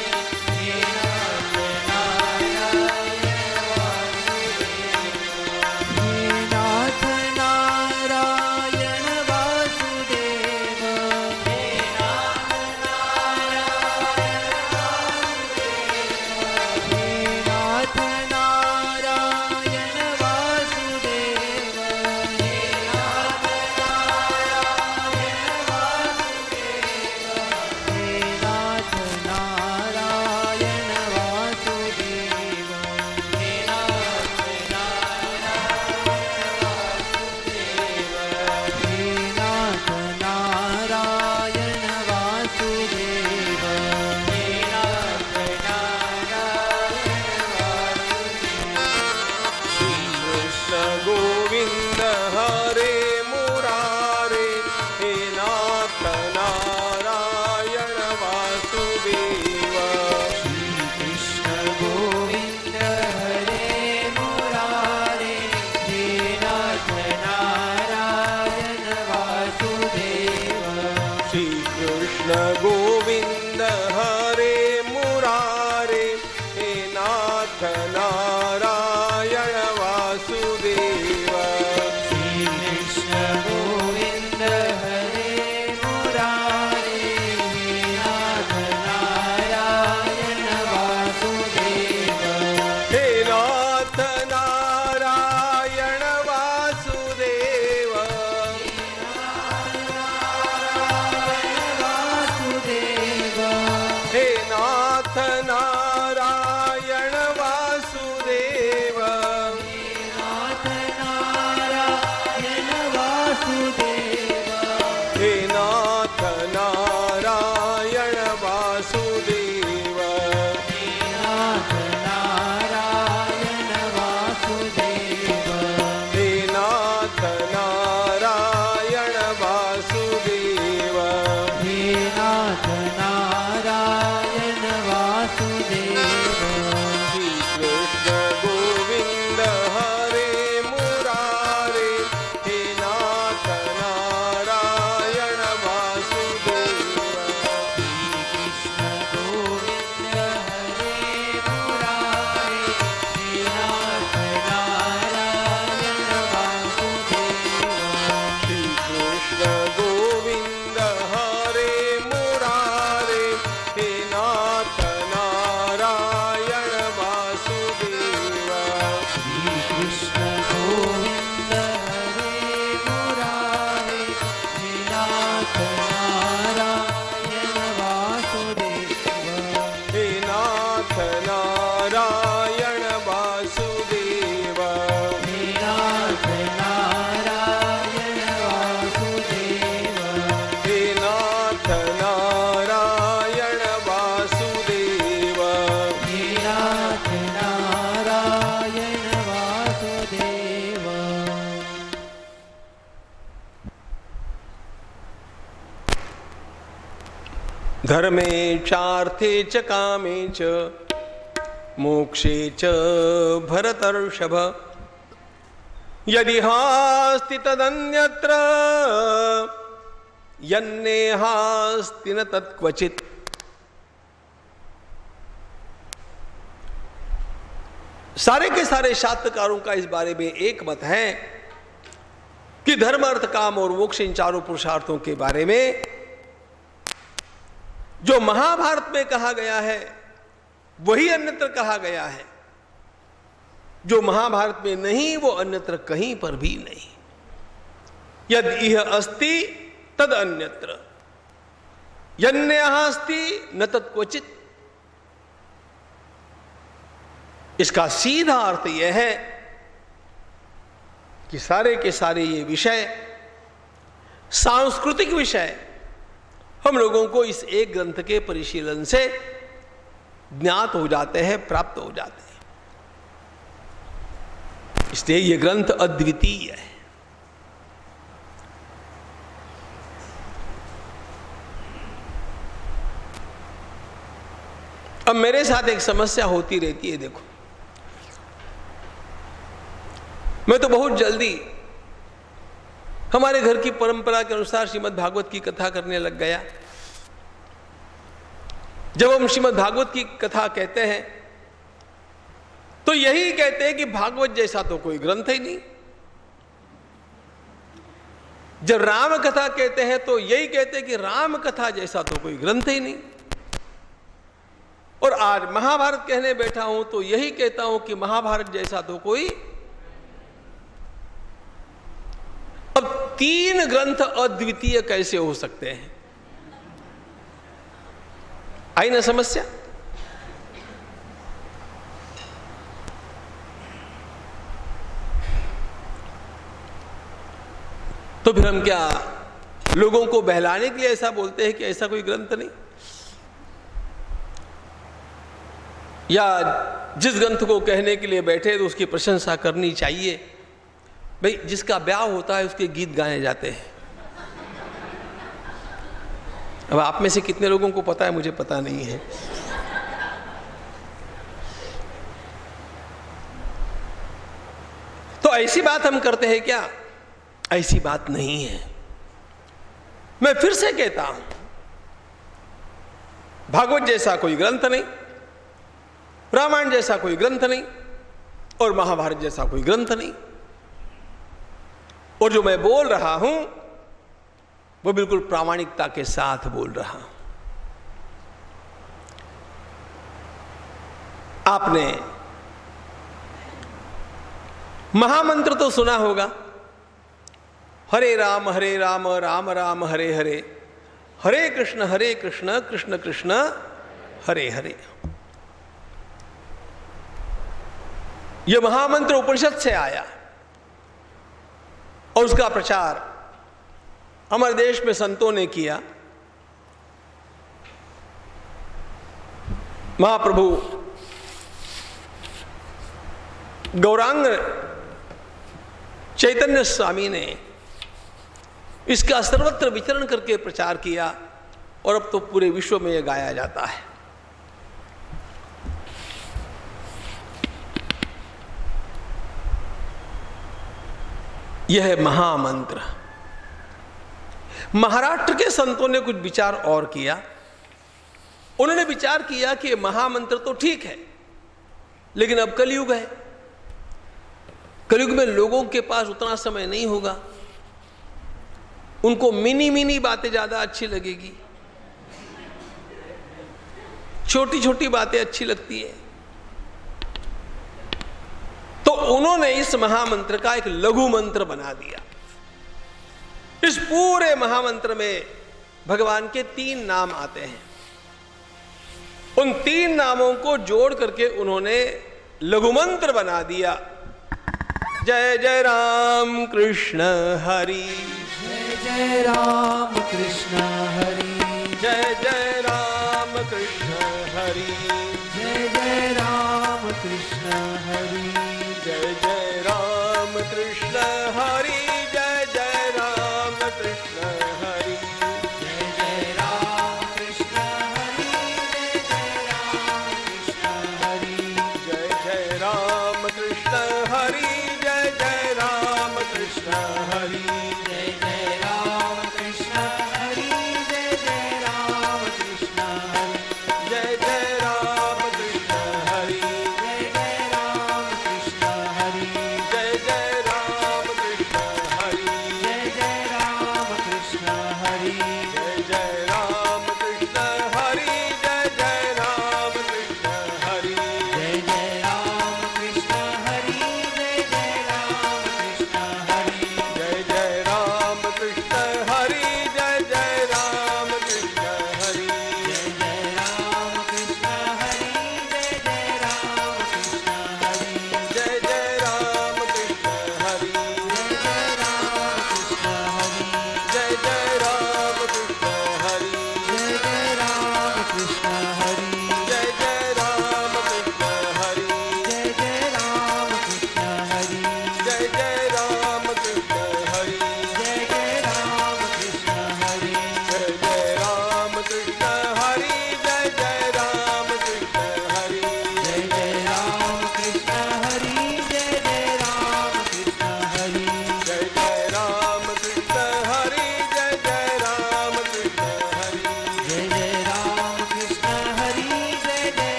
हे नाथ नारायण वासुदेव। धर्मे चार्थे च कामे च मोक्षे च भरतर्षभ यदि हास्ति तदन्यत्र यन्नेहास्ति न तत्क्वचित्। सारे के सारे शास्त्रकारों का इस बारे में एक मत है कि धर्म अर्थ काम और मोक्ष इन चारों पुरुषार्थों के बारे में जो महाभारत में कहा गया है वही अन्यत्र कहा गया है, जो महाभारत में नहीं वो अन्यत्र कहीं पर भी नहीं। यद इह अस्ति तद अन्यत्र यन्यहास्ति न तत्क्वचित्। इसका सीधा अर्थ यह है कि सारे के सारे ये विषय, सांस्कृतिक विषय, हम लोगों को इस एक ग्रंथ के परिशीलन से ज्ञात हो जाते हैं, प्राप्त हो जाते हैं। इसलिए यह ग्रंथ अद्वितीय है। अब मेरे साथ एक समस्या होती रहती है। देखो, मैं तो बहुत जल्दी हमारे घर की परंपरा के अनुसार श्रीमद् भागवत की कथा करने लग गया। जब हम श्रीमद् भागवत की कथा कहते हैं तो यही कहते हैं कि भागवत जैसा तो कोई ग्रंथ ही नहीं। जब राम कथा कहते हैं तो यही कहते हैं कि राम कथा जैसा तो कोई ग्रंथ ही नहीं। और आज महाभारत कहने बैठा हूं तो यही कहता हूं कि महाभारत जैसा तो कोई। अब तीन ग्रंथ अद्वितीय कैसे हो सकते हैं? आई ना समस्या? तो फिर हम क्या लोगों को बहलाने के लिए ऐसा बोलते हैं कि ऐसा कोई ग्रंथ नहीं? या जिस ग्रंथ को कहने के लिए बैठे तो उसकी प्रशंसा करनी चाहिए। भाई, जिसका ब्याह होता है उसके गीत गाए जाते हैं। अब आप में से कितने लोगों को पता है, मुझे पता नहीं है। तो ऐसी बात हम करते हैं क्या? ऐसी बात नहीं है। मैं फिर से कहता हूं, भागवत जैसा कोई ग्रंथ नहीं, रामायण जैसा कोई ग्रंथ नहीं, और महाभारत जैसा कोई ग्रंथ नहीं। और जो मैं बोल रहा हूं वो बिल्कुल प्रामाणिकता के साथ बोल रहा हूं। आपने महामंत्र तो सुना होगा, हरे राम राम राम हरे हरे, हरे कृष्ण कृष्ण कृष्ण हरे हरे। यह महामंत्र उपनिषद से आया और उसका प्रचार हमारे देश में संतों ने किया। महाप्रभु गौरांग चैतन्य स्वामी ने इसका सर्वत्र विचरण करके प्रचार किया और अब तो पूरे विश्व में यह गाया जाता है। यह है महामंत्र। महाराष्ट्र के संतों ने कुछ विचार और किया। उन्होंने विचार किया कि महामंत्र तो ठीक है, लेकिन अब कलयुग है, कलयुग में लोगों के पास उतना समय नहीं होगा, उनको मिनी मिनी बातें ज्यादा अच्छी लगेगी, छोटी छोटी बातें अच्छी लगती है। तो उन्होंने इस महामंत्र का एक लघु मंत्र बना दिया। इस पूरे महामंत्र में भगवान के 3 नाम आते हैं। उन 3 नामों को जोड़ करके उन्होंने लघु मंत्र बना दिया। जय जय राम कृष्ण हरि, जय जय राम कृष्ण हरि, जय जय राम कृष्ण हरि, जय जय राम कृष्ण हरि, जय जय राम कृष्ण हरि, जय जय राम कृष्ण हरि, जय जय राम कृष्ण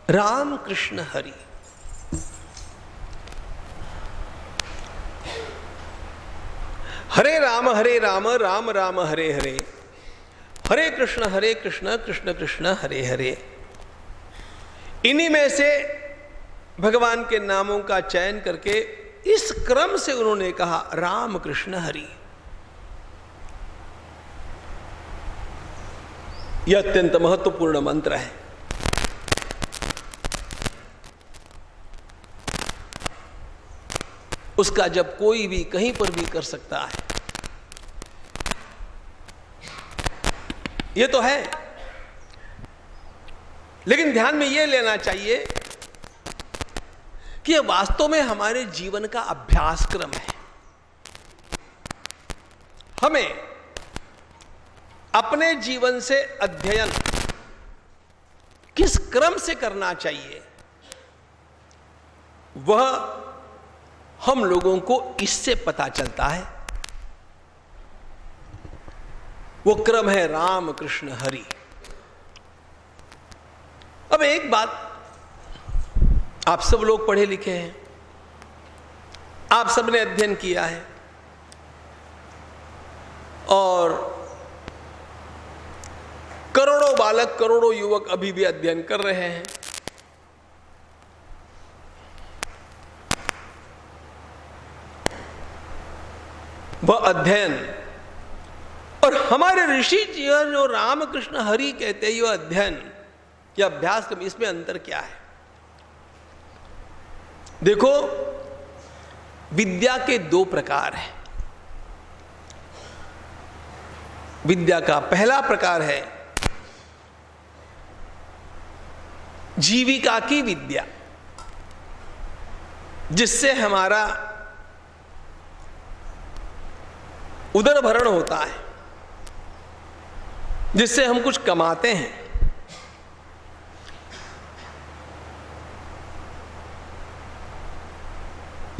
राम कृष्ण हरि। हरे राम राम राम हरे हरे, हरे कृष्ण कृष्ण कृष्ण हरे हरे। इन्हीं में से भगवान के नामों का चयन करके इस क्रम से उन्होंने कहा राम कृष्ण हरि। यह अत्यंत महत्वपूर्ण मंत्र है। उसका जब कोई भी कहीं पर भी कर सकता है, यह तो है। लेकिन ध्यान में यह लेना चाहिए कि यह वास्तव में हमारे जीवन का अभ्यास क्रम है। हमें अपने जीवन से अध्ययन किस क्रम से करना चाहिए, वह हम लोगों को इससे पता चलता है। वो क्रम है राम कृष्ण हरि। अब एक बात, आप सब लोग पढ़े लिखे हैं, आप सबने अध्ययन किया है, और करोड़ों बालक, करोड़ों युवक अभी भी अध्ययन कर रहे हैं। वह अध्ययन और हमारे ऋषि जीवन जो रामकृष्ण हरि कहते हैं, यह अध्ययन या अभ्यास, इसमें अंतर क्या है? देखो, विद्या के दो प्रकार हैं। विद्या का पहला प्रकार है जीविका की विद्या, जिससे हमारा उदर भरण होता है, जिससे हम कुछ कमाते हैं।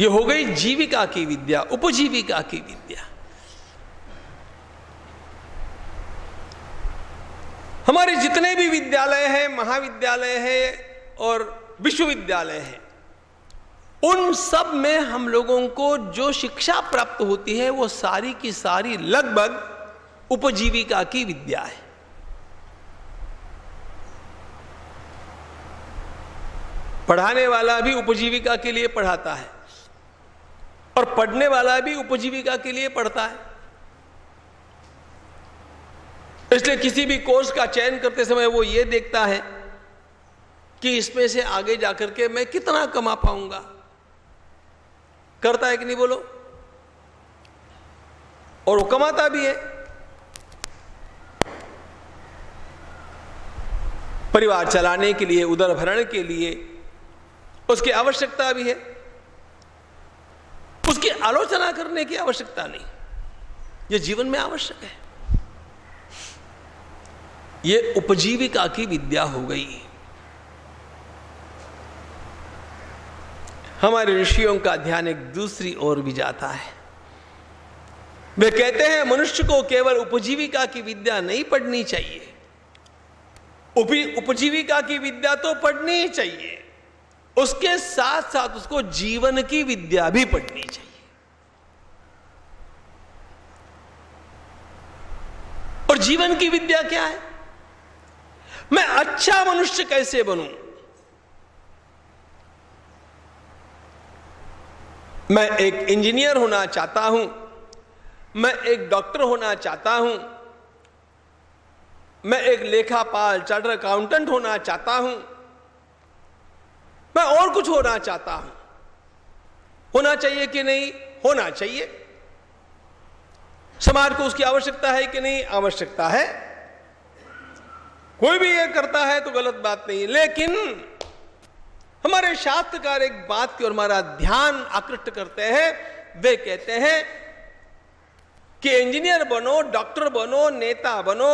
यह हो गई जीविका की विद्या, उपजीविका की विद्या। हमारे जितने भी विद्यालय हैं, महाविद्यालय हैं और विश्वविद्यालय हैं, उन सब में हम लोगों को जो शिक्षा प्राप्त होती है वो सारी की सारी लगभग उपजीविका की विद्या है। पढ़ाने वाला भी उपजीविका के लिए पढ़ाता है और पढ़ने वाला भी उपजीविका के लिए पढ़ता है। इसलिए किसी भी कोर्स का चयन करते समय वो ये देखता है कि इसमें से आगे जाकर के मैं कितना कमा पाऊंगा। करता है कि नहीं बोलो? और वो कमाता भी है। परिवार चलाने के लिए, उदर भरण के लिए उसकी आवश्यकता भी है। उसकी आलोचना करने की आवश्यकता नहीं, यह जीवन में आवश्यक है। यह उपजीविका की विद्या हो गई। हमारे ऋषियों का ध्यान एक दूसरी ओर भी जाता है। वे कहते हैं मनुष्य को केवल उपजीविका की विद्या नहीं पढ़नी चाहिए, उपजीविका की विद्या तो पढ़नी ही चाहिए, उसके साथ साथ उसको जीवन की विद्या भी पढ़नी चाहिए। और जीवन की विद्या क्या है? मैं अच्छा मनुष्य कैसे बनूं? मैं एक इंजीनियर होना चाहता हूं, मैं एक डॉक्टर होना चाहता हूं, मैं एक लेखापाल, चार्टर अकाउंटेंट होना चाहता हूं, मैं और कुछ होना चाहता हूं। होना चाहिए कि नहीं? होना चाहिए। समाज को उसकी आवश्यकता है कि नहीं? आवश्यकता है। कोई भी ये करता है तो गलत बात नहीं। लेकिन हमारे शास्त्रकार एक बात की ओर हमारा ध्यान आकृष्ट करते हैं। वे कहते हैं कि इंजीनियर बनो, डॉक्टर बनो, नेता बनो,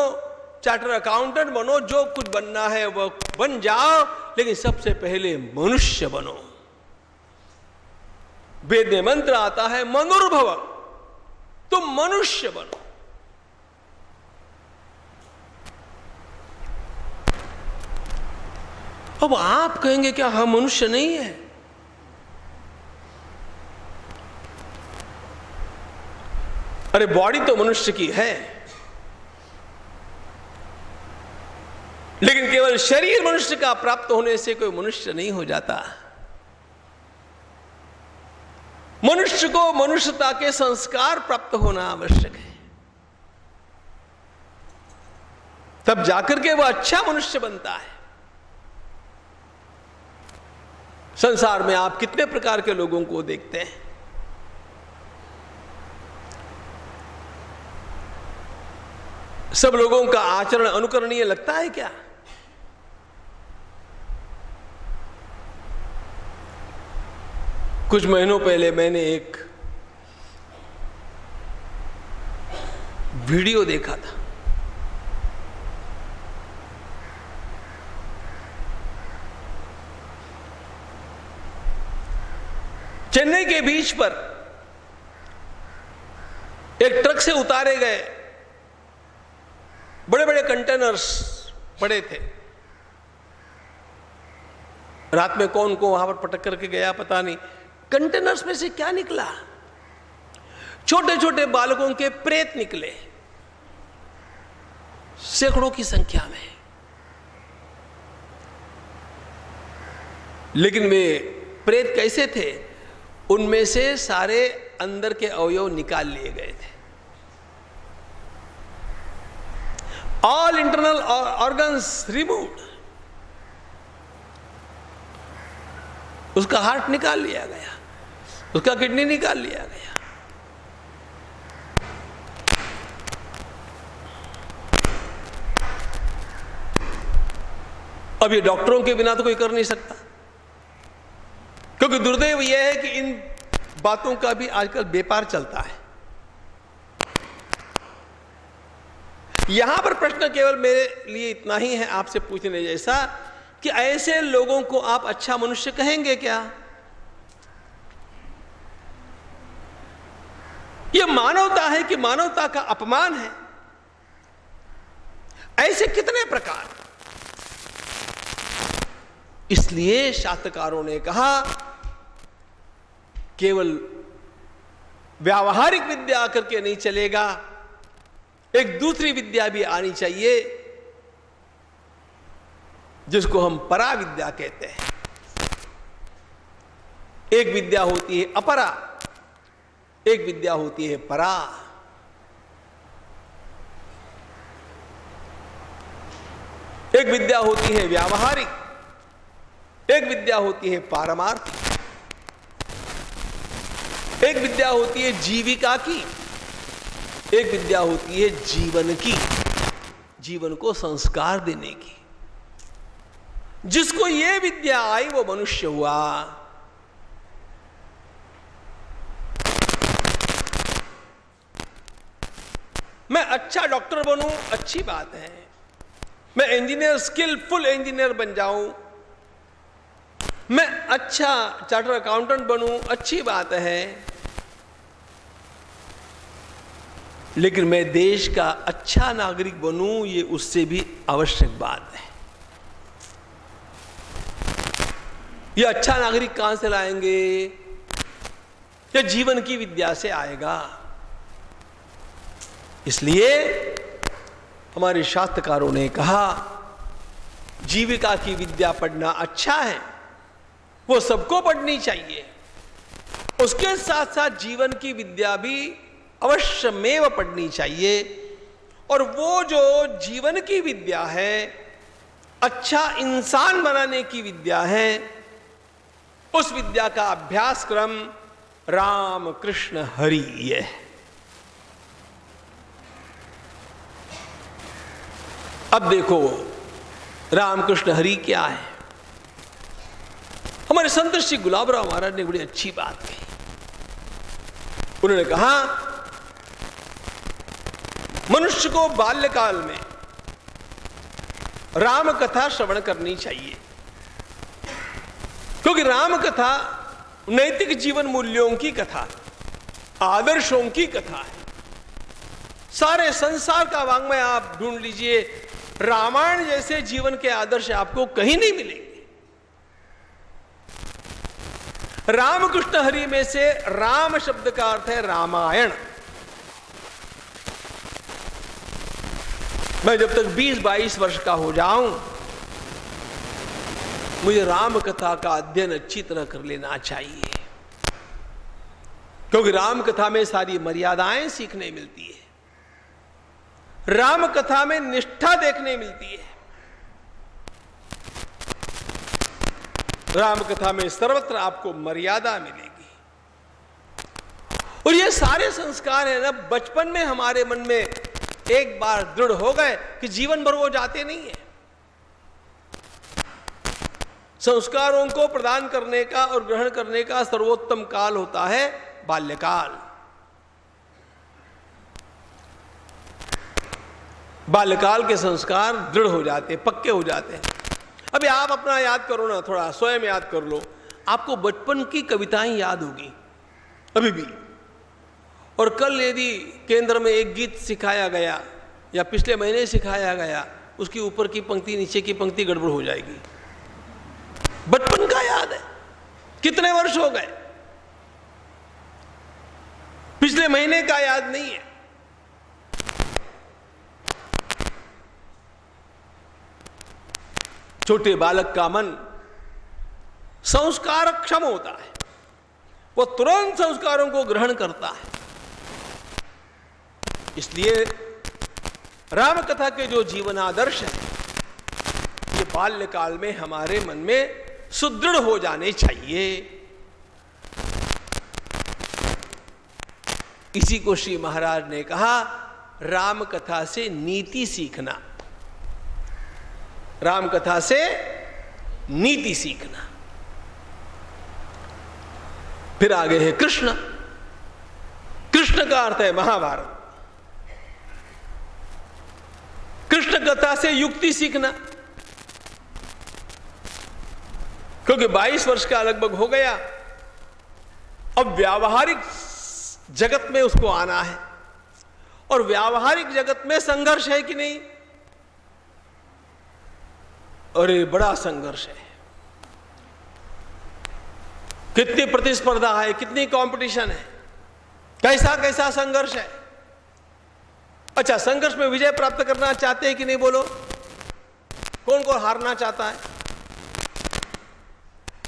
चार्टर अकाउंटेंट बनो, जो कुछ बनना है वह बन जाओ, लेकिन सबसे पहले मनुष्य बनो। वेद में मंत्र आता है मनुर्भव, तुम मनुष्य बनो। अब आप कहेंगे क्या हम मनुष्य नहीं है? अरे बॉडी तो मनुष्य की है, लेकिन केवल शरीर मनुष्य का प्राप्त होने से कोई मनुष्य नहीं हो जाता। मनुष्य को मनुष्यता के संस्कार प्राप्त होना आवश्यक है, तब जाकर के वह अच्छा मनुष्य बनता है। संसार में आप कितने प्रकार के लोगों को देखते हैं। सब लोगों का आचरण अनुकरणीय लगता है क्या? कुछ महीनों पहले मैंने एक वीडियो देखा था। चेन्नई के बीच पर एक ट्रक से उतारे गए बड़े बड़े कंटेनर्स पड़े थे। रात में कौन को वहां पर पटक करके गया पता नहीं। कंटेनर्स में से क्या निकला? छोटे छोटे बालकों के प्रेत निकले, सैकड़ों की संख्या में। लेकिन वे प्रेत कैसे थे? उनमें से सारे अंदर के अवयव निकाल लिए गए थे। All internal organs removed. उसका हार्ट निकाल लिया गया, उसका किडनी निकाल लिया गया। अब ये डॉक्टरों के बिना तो कोई कर नहीं सकता, क्योंकि दुर्दैव यह है कि इन बातों का भी आजकल व्यापार चलता है। यहां पर प्रश्न केवल मेरे लिए इतना ही है आपसे पूछने जैसा कि ऐसे लोगों को आप अच्छा मनुष्य कहेंगे क्या? यह मानवता है कि मानवता का अपमान है? ऐसे कितने प्रकार। इसलिए शास्त्रकारों ने कहा केवल व्यावहारिक विद्या आकर के नहीं चलेगा, एक दूसरी विद्या भी आनी चाहिए जिसको हम परा विद्या कहते हैं। एक विद्या होती है अपरा, एक विद्या होती है परा। एक विद्या होती है व्यावहारिक, एक विद्या होती है पारमार्थिक, एक विद्या होती है जीविका की, एक विद्या होती है जीवन की, जीवन को संस्कार देने की। जिसको ये विद्या आई वो मनुष्य हुआ। मैं अच्छा डॉक्टर बनूं, अच्छी बात है। मैं इंजीनियर, स्किलफुल इंजीनियर बन जाऊं, मैं अच्छा चार्टर अकाउंटेंट बनूं, अच्छी बात है। लेकिन मैं देश का अच्छा नागरिक बनूं, ये उससे भी आवश्यक बात है। ये अच्छा नागरिक कहां से लाएंगे? ये जीवन की विद्या से आएगा। इसलिए हमारे शास्त्रकारों ने कहा जीविका की विद्या पढ़ना अच्छा है, वो सबको पढ़नी चाहिए। उसके साथ साथ जीवन की विद्या भी अवश्यमेव पढ़नी चाहिए। और वो जो जीवन की विद्या है, अच्छा इंसान बनाने की विद्या है, उस विद्या का अभ्यास क्रम राम कृष्ण हरि है। अब देखो रामकृष्ण हरि क्या है। हमारे संत श्री गुलाबराव महाराज ने बड़ी अच्छी बात कही। उन्होंने कहा मनुष्य को बाल्यकाल में राम कथा श्रवण करनी चाहिए, क्योंकि राम कथा नैतिक जीवन मूल्यों की कथा, आदर्शों की कथा है। सारे संसार का वाङ्मय आप ढूंढ लीजिए, रामायण जैसे जीवन के आदर्श आपको कहीं नहीं मिलेंगे। रामकृष्ण हरि में से राम शब्द का अर्थ है रामायण। मैं जब तक 20-22 वर्ष का हो जाऊं, मुझे राम कथा का अध्ययन अच्छी तरह कर लेना चाहिए, क्योंकि राम कथा में सारी मर्यादाएं सीखने मिलती है, राम कथा में निष्ठा देखने मिलती है, राम कथा में सर्वत्र आपको मर्यादा मिलेगी। और ये सारे संस्कार है ना, बचपन में हमारे मन में एक बार दृढ़ हो गए कि जीवन भर वो जाते नहीं है। संस्कारों को प्रदान करने का और ग्रहण करने का सर्वोत्तम काल होता है बाल्यकाल। बाल्यकाल के संस्कार दृढ़ हो जाते, पक्के हो जाते हैं। अभी आप अपना याद करो ना, थोड़ा स्वयं याद कर लो, आपको बचपन की कविताएं याद होगी अभी भी। और कल यदि केंद्र में एक गीत सिखाया गया या पिछले महीने सिखाया गया, उसकी ऊपर की पंक्ति नीचे की पंक्ति गड़बड़ हो जाएगी। बचपन का याद है, कितने वर्ष हो गए, पिछले महीने का याद नहीं है। छोटे बालक का मन संस्कार क्षम होता है, वो तुरंत संस्कारों को ग्रहण करता है। इसलिए राम कथा के जो जीवन आदर्श है, ये बाल्यकाल में हमारे मन में सुदृढ़ हो जाने चाहिए। इसी को श्री महाराज ने कहा, राम कथा से नीति सीखना, राम कथा से नीति सीखना। फिर आगे है कृष्ण। कृष्ण का अर्थ है महाभारत। कृष्ण कथा से युक्ति सीखना, क्योंकि 22 वर्ष का लगभग हो गया, अब व्यावहारिक जगत में उसको आना है। और व्यावहारिक जगत में संघर्ष है कि नहीं? अरे बड़ा संघर्ष है, कितनी प्रतिस्पर्धा है, कितनी कंपटीशन है, कैसा कैसा संघर्ष है। अच्छा, संघर्ष में विजय प्राप्त करना चाहते हैं कि नहीं? बोलो, कौन कौन हारना चाहता है?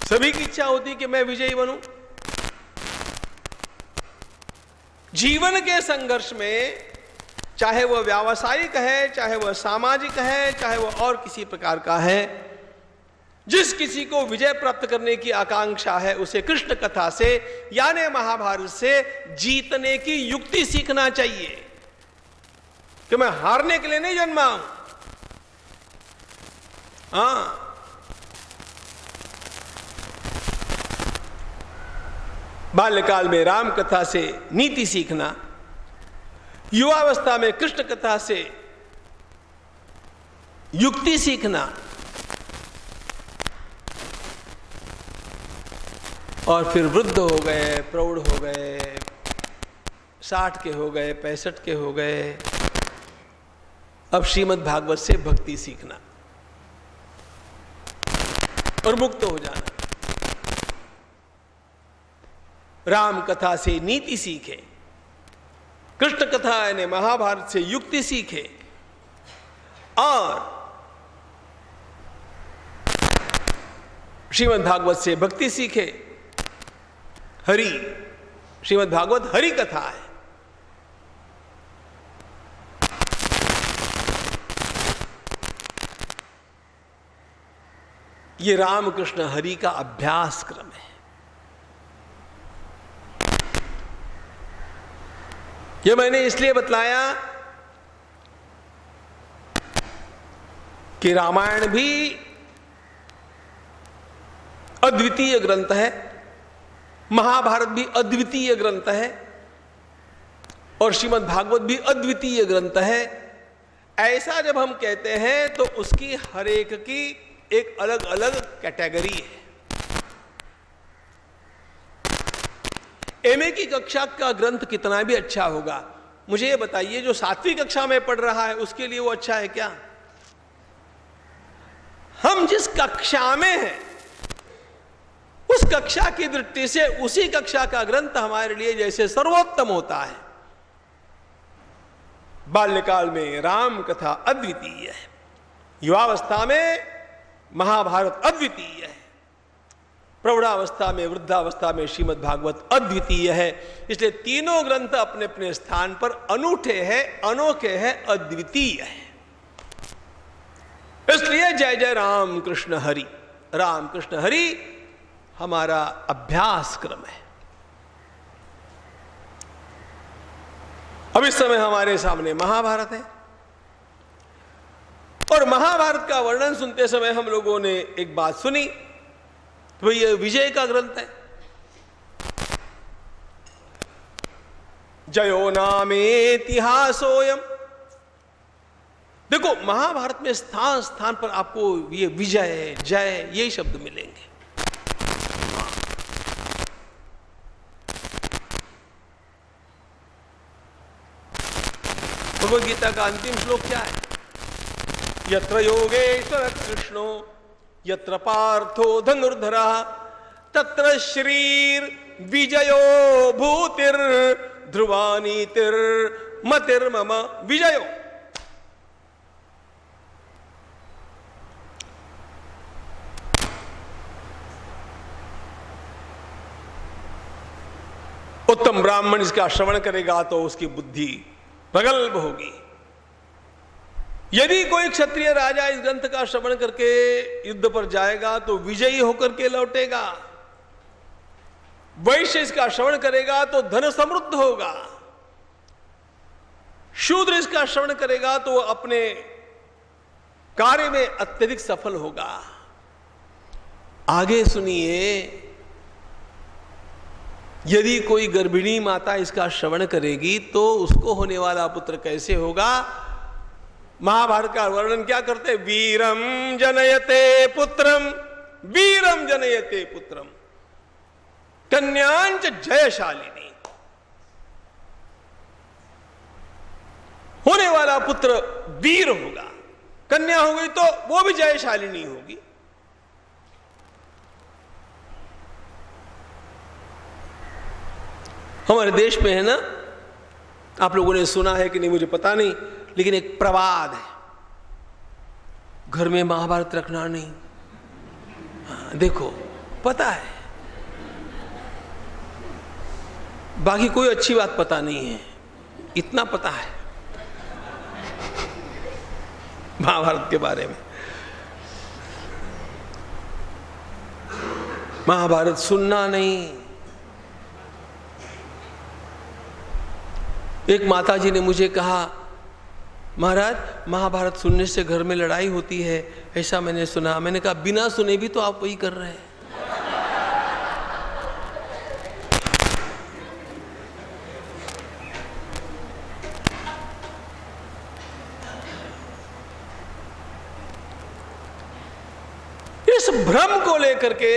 सभी की इच्छा होती है कि मैं विजयी बनूं। जीवन के संघर्ष में, चाहे वह व्यावसायिक है, चाहे वह सामाजिक है, चाहे वह और किसी प्रकार का है, जिस किसी को विजय प्राप्त करने की आकांक्षा है, उसे कृष्ण कथा से यानी महाभारत से जीतने की युक्ति सीखना चाहिए कि मैं हारने के लिए नहीं जन्मा हूं। हां, बाल्यकाल में राम कथा से नीति सीखना, युवावस्था में कृष्ण कथा से युक्ति सीखना, और फिर वृद्ध हो गए, प्रौढ़ हो गए, 60 के हो गए, 65 के हो गए, अब श्रीमद् भागवत से भक्ति सीखना और मुक्त हो जाना। राम कथा से नीति सीखे, कृष्ण कथा यानी महाभारत से युक्ति सीखे, और श्रीमद् भागवत से भक्ति सीखे। हरि, श्रीमद् भागवत हरि कथा है। ये रामकृष्ण हरि का अभ्यास क्रम है। ये मैंने इसलिए बतलाया कि रामायण भी अद्वितीय ग्रंथ है, महाभारत भी अद्वितीय ग्रंथ है, और श्रीमद् भागवत भी अद्वितीय ग्रंथ है। ऐसा जब हम कहते हैं तो उसकी हर एक की एक अलग अलग कैटेगरी है। एमए की कक्षा का ग्रंथ कितना भी अच्छा होगा, मुझे ये बताइए, जो 7वीं कक्षा में पढ़ रहा है उसके लिए वो अच्छा है क्या? हम जिस कक्षा में हैं उस कक्षा की दृष्टि से उसी कक्षा का ग्रंथ हमारे लिए जैसे सर्वोत्तम होता है। बाल्यकाल में राम कथा अद्वितीय है, युवावस्था में महाभारत अद्वितीय है, प्रौढ़ावस्था में वृद्धावस्था में श्रीमद् भागवत अद्वितीय है। इसलिए तीनों ग्रंथ अपने अपने स्थान पर अनूठे हैं, अनोखे हैं, अद्वितीय है। इसलिए जय जय राम कृष्ण हरि, राम कृष्ण हरि हमारा अभ्यास क्रम है। अब इस समय हमारे सामने महाभारत है और महाभारत का वर्णन सुनते समय हम लोगों ने एक बात सुनी, तो ये विजय का ग्रंथ है। जयो नामेतिहासोयम। देखो महाभारत में स्थान स्थान पर आपको ये विजय जय ये शब्द मिलेंगे। भगवद गीता का अंतिम श्लोक क्या है? यत्र योगेश्वर कृष्णो यत्र पार्थो धनुर्धरः तत्र श्रीर विजयो भूतिर ध्रुवानीतिर मतिर्मम विजयो। उत्तम ब्राह्मण इसका श्रवण करेगा तो उसकी बुद्धि प्रगल्भ होगी। यदि कोई क्षत्रिय राजा इस ग्रंथ का श्रवण करके युद्ध पर जाएगा तो विजयी होकर के लौटेगा। वैश्य इसका श्रवण करेगा तो धन समृद्ध होगा। शूद्र इसका श्रवण करेगा तो अपने कार्य में अत्यधिक सफल होगा। आगे सुनिए, यदि कोई गर्भिणी माता इसका श्रवण करेगी तो उसको होने वाला पुत्र कैसे होगा? महाभारत का वर्णन क्या करते? वीरम जनयते पुत्रम, वीरम जनयते पुत्रम कन्यांच जयशालिनी। होने वाला पुत्र वीर होगा, कन्या होगी तो वो भी जयशालिनी होगी। हमारे देश में है ना, आप लोगों ने सुना है कि नहीं मुझे पता नहीं, लेकिन एक प्रवाद है, घर में महाभारत रखना नहीं। देखो पता है, बाकी कोई अच्छी बात पता नहीं है, इतना पता है महाभारत के बारे में। महाभारत सुनना नहीं। एक माता जी ने मुझे कहा, महाराज महाभारत सुनने से घर में लड़ाई होती है, ऐसा मैंने सुना। मैंने कहा बिना सुने भी तो आप वही कर रहे हैं। इस भ्रम को लेकर के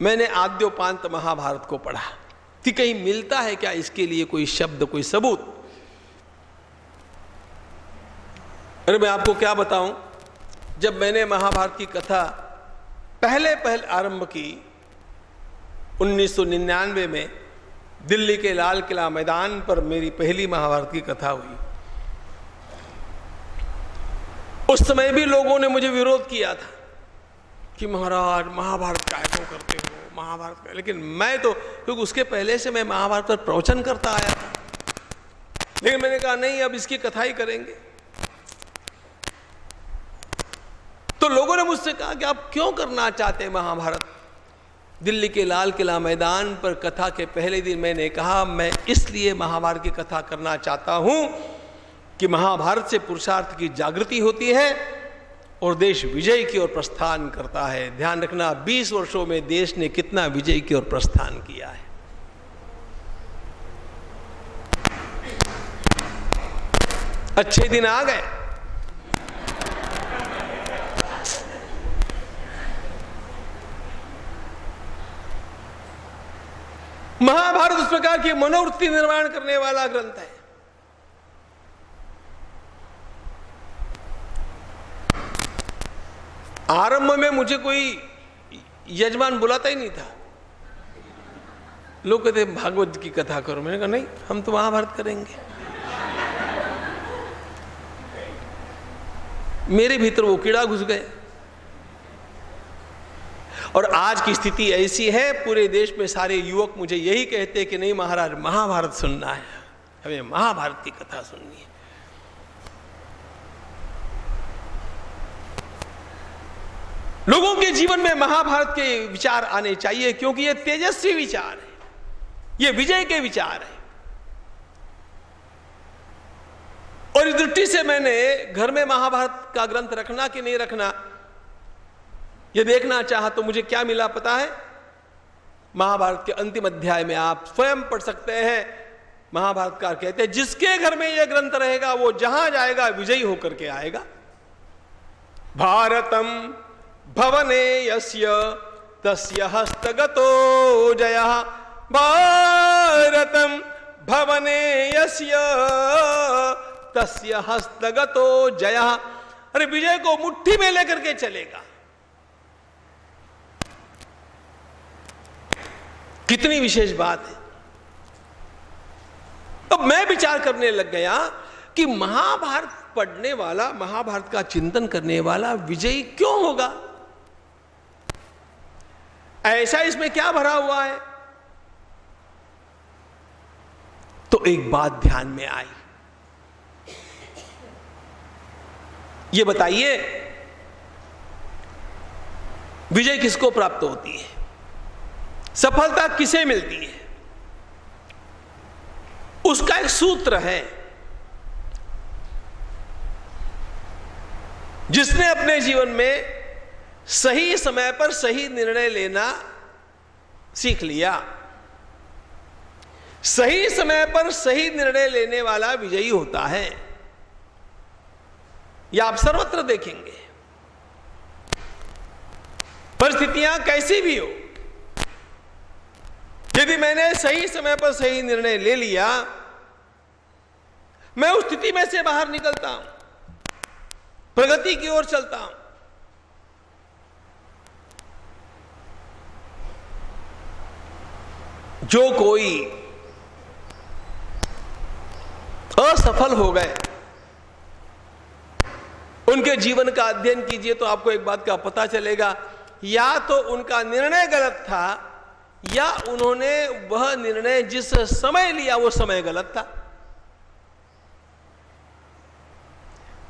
मैंने आद्योपांत महाभारत को पढ़ा कि कहीं मिलता है क्या इसके लिए कोई शब्द, कोई सबूत। अरे मैं आपको क्या बताऊं, जब मैंने महाभारत की कथा पहले आरंभ की 1999 में दिल्ली के लाल किला मैदान पर मेरी पहली महाभारत की कथा हुई। उस समय भी लोगों ने मुझे विरोध किया था कि महाराज महाभारत काय को करते हो, महाभारत का। लेकिन मैं तो, क्योंकि उसके पहले से मैं महाभारत पर प्रवचन करता आया था, लेकिन मैंने कहा नहीं, अब इसकी कथा ही करेंगे। तो लोगों ने मुझसे कहा कि आप क्यों करना चाहते हैं महाभारत? दिल्ली के लाल किला मैदान पर कथा के पहले दिन मैंने कहा, मैं इसलिए महाभारत की कथा करना चाहता हूं कि महाभारत से पुरुषार्थ की जागृति होती है और देश विजय की ओर प्रस्थान करता है। ध्यान रखना, 20 वर्षों में देश ने कितना विजय की ओर प्रस्थान किया है। अच्छे दिन आ गए। महाभारत उस प्रकार की मनोवृत्ति निर्माण करने वाला ग्रंथ है। आरंभ में मुझे कोई यजमान बुलाता ही नहीं था। लोग कहते भागवत की कथा करो, मैंने कहा नहीं, हम तो महाभारत करेंगे। मेरे भीतर वो कीड़ा घुस गए। और आज की स्थिति ऐसी है, पूरे देश में सारे युवक मुझे यही कहते हैं कि नहीं महाराज, महाभारत सुनना है, हमें महाभारत की कथा सुननी है। लोगों के जीवन में महाभारत के विचार आने चाहिए, क्योंकि ये तेजस्वी विचार है, ये विजय के विचार है। और इस दृष्टि से मैंने घर में महाभारत का ग्रंथ रखना कि नहीं रखना, यह देखना चाहा तो मुझे क्या मिला पता है? महाभारत के अंतिम अध्याय में आप स्वयं पढ़ सकते हैं। महाभारतकार कहते हैं जिसके घर में यह ग्रंथ रहेगा वो जहां जाएगा विजयी होकर के आएगा। भारतम भवने यस्य तस्य हस्तगतो जयः, भारतम भवने यस्य तस्य हस्तगतो जयः। अरे विजय को मुट्ठी में लेकर के चलेगा। कितनी विशेष बात है। अब मैं विचार करने लग गया कि महाभारत पढ़ने वाला, महाभारत का चिंतन करने वाला विजयी क्यों होगा? ऐसा इसमें क्या भरा हुआ है? तो एक बात ध्यान में आई। ये बताइए विजय किसको प्राप्त होती है? सफलता किसे मिलती है? उसका एक सूत्र है। जिसने अपने जीवन में सही समय पर सही निर्णय लेना सीख लिया, सही समय पर सही निर्णय लेने वाला विजयी होता है। यह आप सर्वत्र देखेंगे। परिस्थितियां कैसी भी हो, यदि मैंने सही समय पर सही निर्णय ले लिया, मैं उस स्थिति में से बाहर निकलता हूं, प्रगति की ओर चलता हूं। जो कोई असफल हो गए, उनके जीवन का अध्ययन कीजिए तो आपको एक बात का पता चलेगा, या तो उनका निर्णय गलत था, या उन्होंने वह निर्णय जिस समय लिया वो समय गलत था।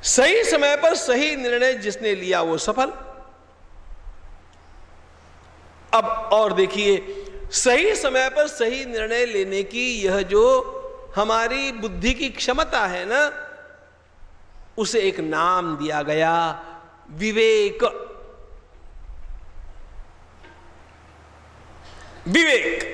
सही समय पर सही निर्णय जिसने लिया वो सफल। अब और देखिए, सही समय पर सही निर्णय लेने की यह जो हमारी बुद्धि की क्षमता है ना, उसे एक नाम दिया गया, विवेक। विवेक।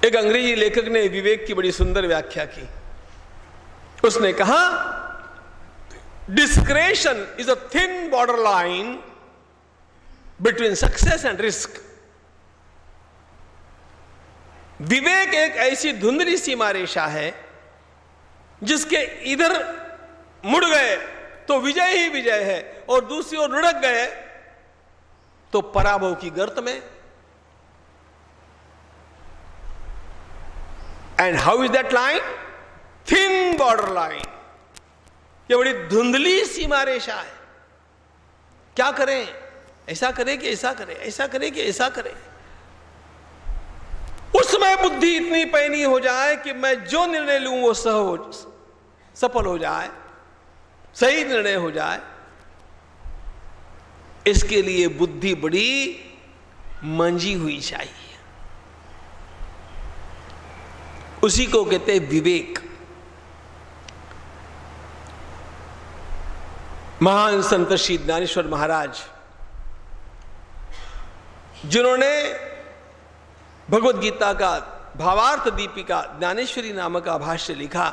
एक अंग्रेजी लेखक ने विवेक की बड़ी सुंदर व्याख्या की। उसने कहा, discretion is a thin border line between success and risk. विवेक एक ऐसी धुंधली सीमा रेखा है जिसके इधर मुड़ गए तो विजय ही विजय है, और दूसरी ओर लुढ़क गए तो पराभव की गर्त में। And how is that line? Thin border line. ये बड़ी धुंधली सीमा रेखा है। क्या करें? ऐसा करें कि ऐसा करें, ऐसा करें कि ऐसा करें। उस समय बुद्धि इतनी पैनी हो जाए कि मैं जो निर्णय लूं वो सफल हो जाए, सही निर्णय हो जाए। इसके लिए बुद्धि बड़ी मंजी हुई चाहिए। उसी को कहते हैं विवेक। महान संत श्री ज्ञानेश्वर महाराज, जिन्होंने भगवत गीता का भावार्थ दीपिका ज्ञानेश्वरी नामक का भाष्य लिखा,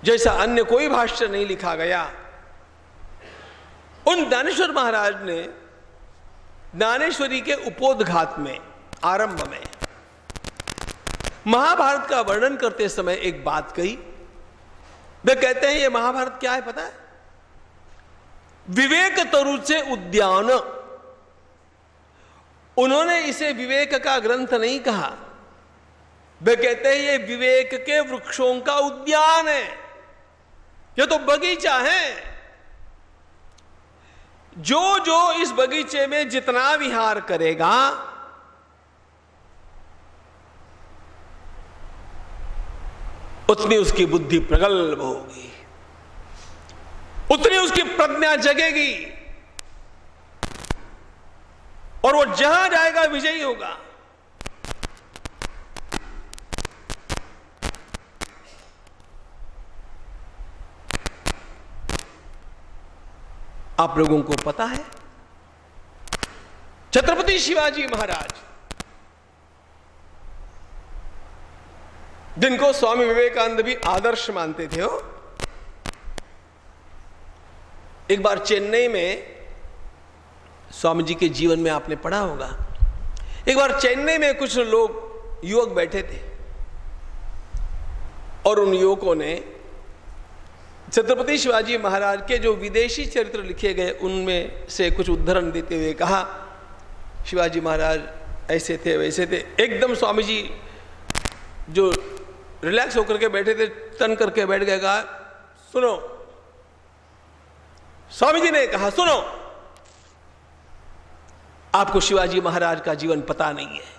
जैसा अन्य कोई भाष्य नहीं लिखा गया, उन ज्ञानेश्वर महाराज ने ज्ञानेश्वरी के उपोद्घात में, आरंभ में, महाभारत का वर्णन करते समय एक बात कही वे कहते हैं ये महाभारत क्या है पता है? विवेक तरु से उद्यान। उन्होंने इसे विवेक का ग्रंथ नहीं कहा, वे कहते हैं ये विवेक के वृक्षों का उद्यान है, ये तो बगीचा है। जो जो इस बगीचे में जितना विहार करेगा उतनी उसकी बुद्धि प्रगल्भ होगी, उतनी उसकी प्रज्ञा जगेगी और वो जहां जाएगा विजयी होगा। आप लोगों को पता है छत्रपति शिवाजी महाराज, जिनको स्वामी विवेकानंद भी आदर्श मानते थे, हो एक बार चेन्नई में, स्वामी जी के जीवन में आपने पढ़ा होगा, एक बार चेन्नई में कुछ लोग युवक बैठे थे और उन युवकों ने छत्रपति शिवाजी महाराज के जो विदेशी चरित्र लिखे गए उनमें से कुछ उद्धरण देते हुए कहा, शिवाजी महाराज ऐसे थे वैसे थे। एकदम स्वामी जी जो रिलैक्स होकर के बैठे थे, तन करके बैठ गए, कहा सुनो। स्वामी जी ने कहा सुनो, आपको शिवाजी महाराज का जीवन पता नहीं है,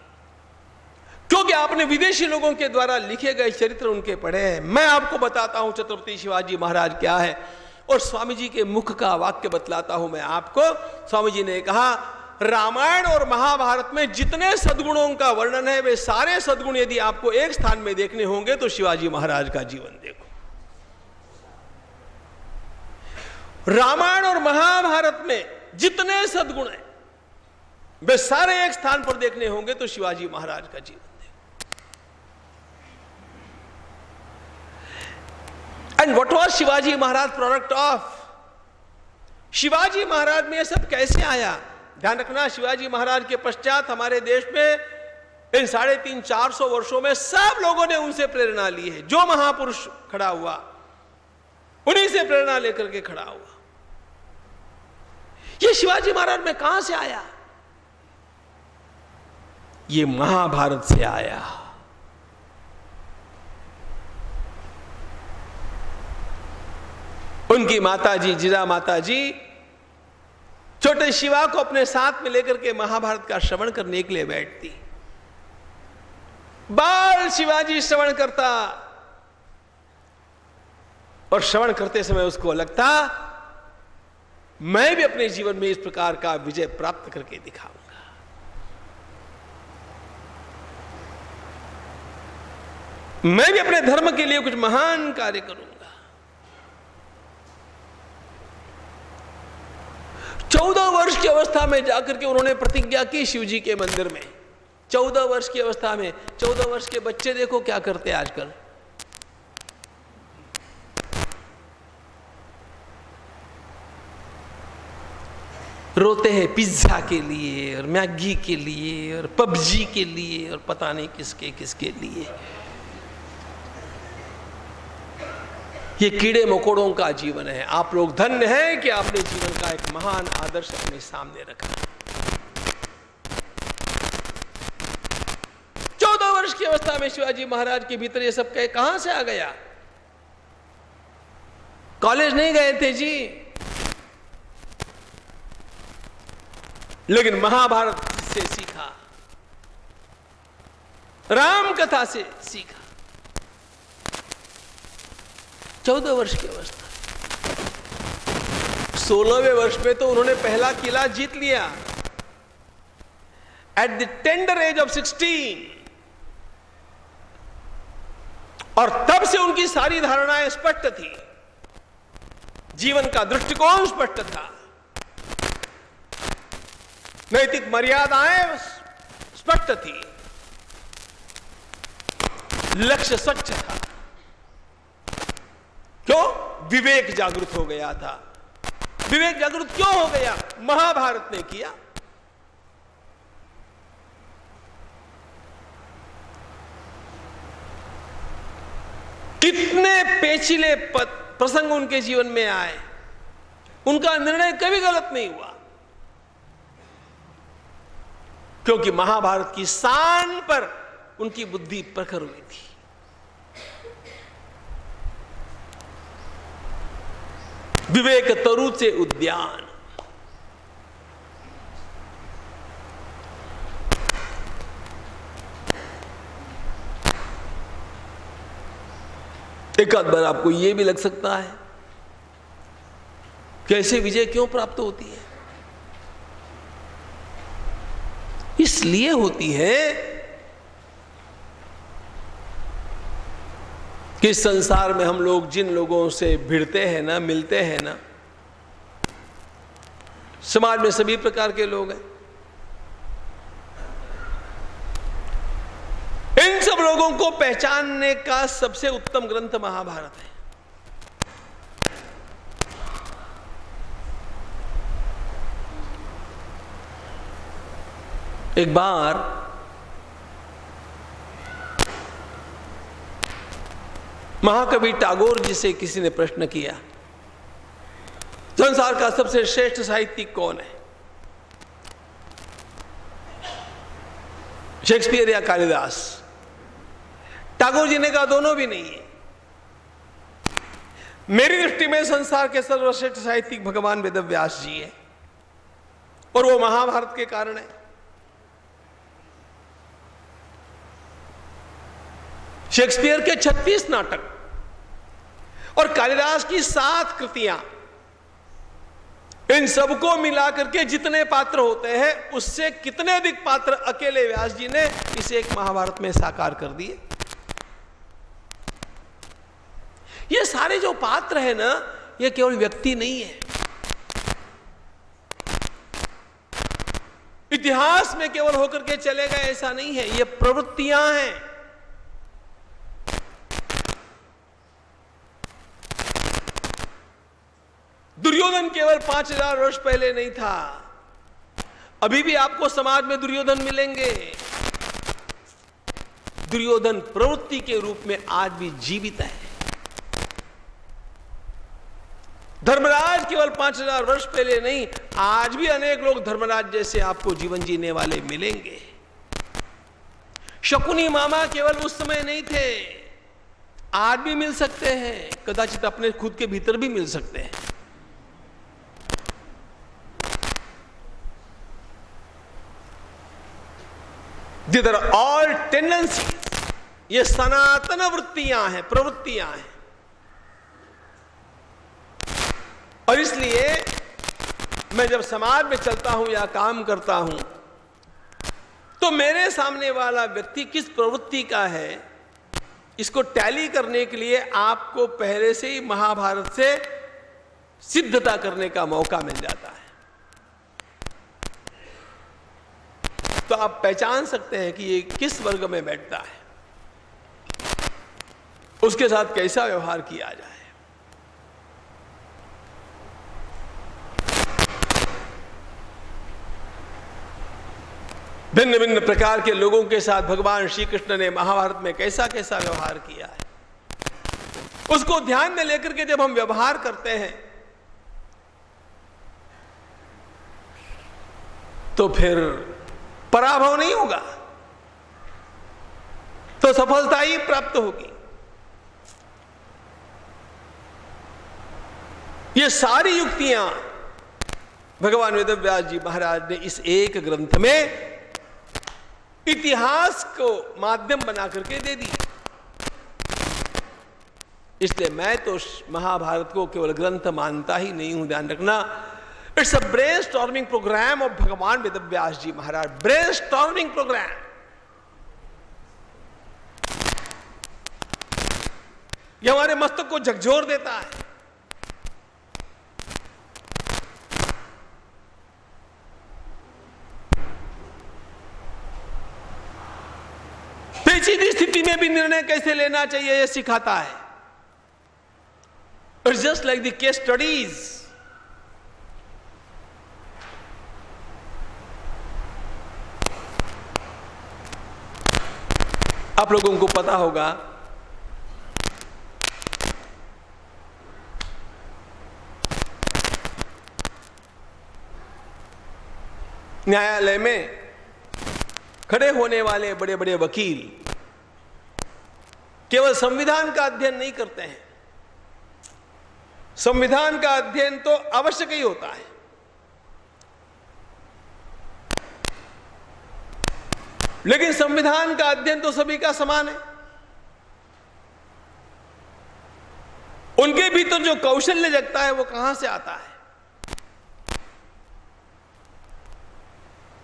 क्योंकि आपने विदेशी लोगों के द्वारा लिखे गए चरित्र उनके पढ़े हैं। मैं आपको बताता हूं छत्रपति शिवाजी महाराज क्या है, और स्वामी जी के मुख का वाक्य बतलाता हूं मैं आपको। स्वामी जी ने कहा, रामायण और महाभारत में जितने सद्गुणों का वर्णन है, वे सारे सद्गुण यदि आपको एक स्थान में देखने होंगे तो शिवाजी महाराज का जीवन देखो। रामायण और महाभारत में जितने सद्गुण हैं, वे सारे एक स्थान पर देखने होंगे तो शिवाजी महाराज का जीवन। And what was Shivaji Maharaj product of? Shivaji Maharaj में यह सब कैसे आया? ध्यान रखना, शिवाजी महाराज के पश्चात हमारे देश में इन 350-400 वर्षों में सब लोगों ने उनसे प्रेरणा ली है। जो महापुरुष खड़ा हुआ उन्हीं से प्रेरणा लेकर के खड़ा हुआ। ये शिवाजी महाराज में कहां से आया? ये महाभारत से आया। उनकी माताजी, जिजा माताजी, छोटे शिवा को अपने साथ में लेकर के महाभारत का श्रवण करने के लिए बैठती। बाल शिवाजी श्रवण करता और श्रवण करते समय उसको लगता, मैं भी अपने जीवन में इस प्रकार का विजय प्राप्त करके दिखाऊंगा। मैं भी अपने धर्म के लिए कुछ महान कार्य करूंगा। 14 वर्ष की अवस्था में जाकर के उन्होंने प्रतिज्ञा की शिव जी के मंदिर में। 14 वर्ष की अवस्था में, 14 वर्ष के बच्चे देखो क्या करते हैं आजकल। रोते हैं पिज्जा के लिए और मैगी के लिए और पबजी के लिए और पता नहीं किसके किसके लिए। ये कीड़े मकोड़ों का जीवन है। आप लोग धन्य हैं कि आपने जीवन का एक महान आदर्श अपने सामने रखा। 14 वर्ष की अवस्था में शिवाजी महाराज के भीतर ये सब कहां से आ गया? कॉलेज नहीं गए थे जी, लेकिन महाभारत से सीखा, राम कथा से सीखा। 14 वर्ष की अवस्था, 16वें वर्ष में तो उन्होंने पहला किला जीत लिया। At the tender as of 16, और तब से उनकी सारी धारणाएं स्पष्ट थी, जीवन का दृष्टिकोण स्पष्ट था, नैतिक मर्यादाएं स्पष्ट थी, लक्ष्य स्वच्छ था। क्यों? विवेक जागृत हो गया था। विवेक जागृत क्यों हो गया? महाभारत ने किया। इतने पेचीले प्रसंग उनके जीवन में आए, उनका निर्णय कभी गलत नहीं हुआ, क्योंकि महाभारत की शान पर उनकी बुद्धि प्रखर हुई थी। विवेक तरु से उद्यान। एक आध बार आपको यह भी लग सकता है कि ऐसे विजय क्यों प्राप्त होती है? इसलिए होती है कि संसार में हम लोग जिन लोगों से भिड़ते हैं ना, मिलते हैं ना, समाज में सभी प्रकार के लोग हैं। इन सब लोगों को पहचानने का सबसे उत्तम ग्रंथ महाभारत है। एक बार महाकवि टैगोर जी से किसी ने प्रश्न किया, संसार का सबसे श्रेष्ठ साहित्यिक कौन है, शेक्सपियर या कालिदास? टैगोर जी ने कहा दोनों भी नहीं है। मेरी दृष्टि में संसार के सर्वश्रेष्ठ साहित्यिक भगवान वेदव्यास जी है, और वो महाभारत के कारण है। शेक्सपियर के 36 नाटक और कालिदास की 7 कृतियां, इन सबको मिलाकर के जितने पात्र होते हैं, उससे कितने अधिक पात्र अकेले व्यास जी ने इस एक महाभारत में साकार कर दिए। ये सारे जो पात्र हैं ना, ये केवल व्यक्ति नहीं है, इतिहास में केवल होकर के चले गए ऐसा नहीं है, ये प्रवृत्तियां हैं। दुर्योधन केवल 5000 वर्ष पहले नहीं था, अभी भी आपको समाज में दुर्योधन मिलेंगे। दुर्योधन प्रवृत्ति के रूप में आज भी जीवित है। धर्मराज केवल 5000 वर्ष पहले नहीं, आज भी अनेक लोग धर्मराज जैसे आपको जीवन जीने वाले मिलेंगे। शकुनी मामा केवल उस समय नहीं थे, आज भी मिल सकते हैं, कदाचित अपने खुद के भीतर भी मिल सकते हैं। These are all tendencies, ये सनातन वृत्तियां हैं, प्रवृत्तियां हैं। और इसलिए मैं जब समाज में चलता हूं या काम करता हूं, तो मेरे सामने वाला व्यक्ति किस प्रवृत्ति का है, इसको टैली करने के लिए आपको पहले से ही महाभारत से सिद्धता करने का मौका मिल जाता है। तो आप पहचान सकते हैं कि ये किस वर्ग में बैठता है, उसके साथ कैसा व्यवहार किया जाए। भिन्न भिन्न प्रकार के लोगों के साथ भगवान श्री कृष्ण ने महाभारत में कैसा कैसा व्यवहार किया है, उसको ध्यान में लेकर के जब हम व्यवहार करते हैं, तो फिर पराभव नहीं होगा, तो सफलता ही प्राप्त होगी। ये सारी युक्तियां भगवान वेदव्यास जी महाराज ने इस एक ग्रंथ में इतिहास को माध्यम बना करके दे दी। इसलिए मैं तो महाभारत को केवल ग्रंथ मानता ही नहीं हूं, ध्यान रखना। It's a brainstorming program of Bhagwan Vedvyas ji Maharaj. Brainstorming program. यह हमारे मस्तक को झकझोर देता है। पेचीदी स्थिति में भी निर्णय कैसे लेना चाहिए यह सिखाता है। It's just like the case studies. आप लोगों को पता होगा न्यायालय में खड़े होने वाले बड़े बड़े वकील केवल संविधान का अध्ययन नहीं करते हैं। संविधान का अध्ययन तो आवश्यक ही होता है, लेकिन संविधान का अध्ययन तो सभी का समान है। उनके भीतर जो कौशल्य जगता है वो कहां से आता है?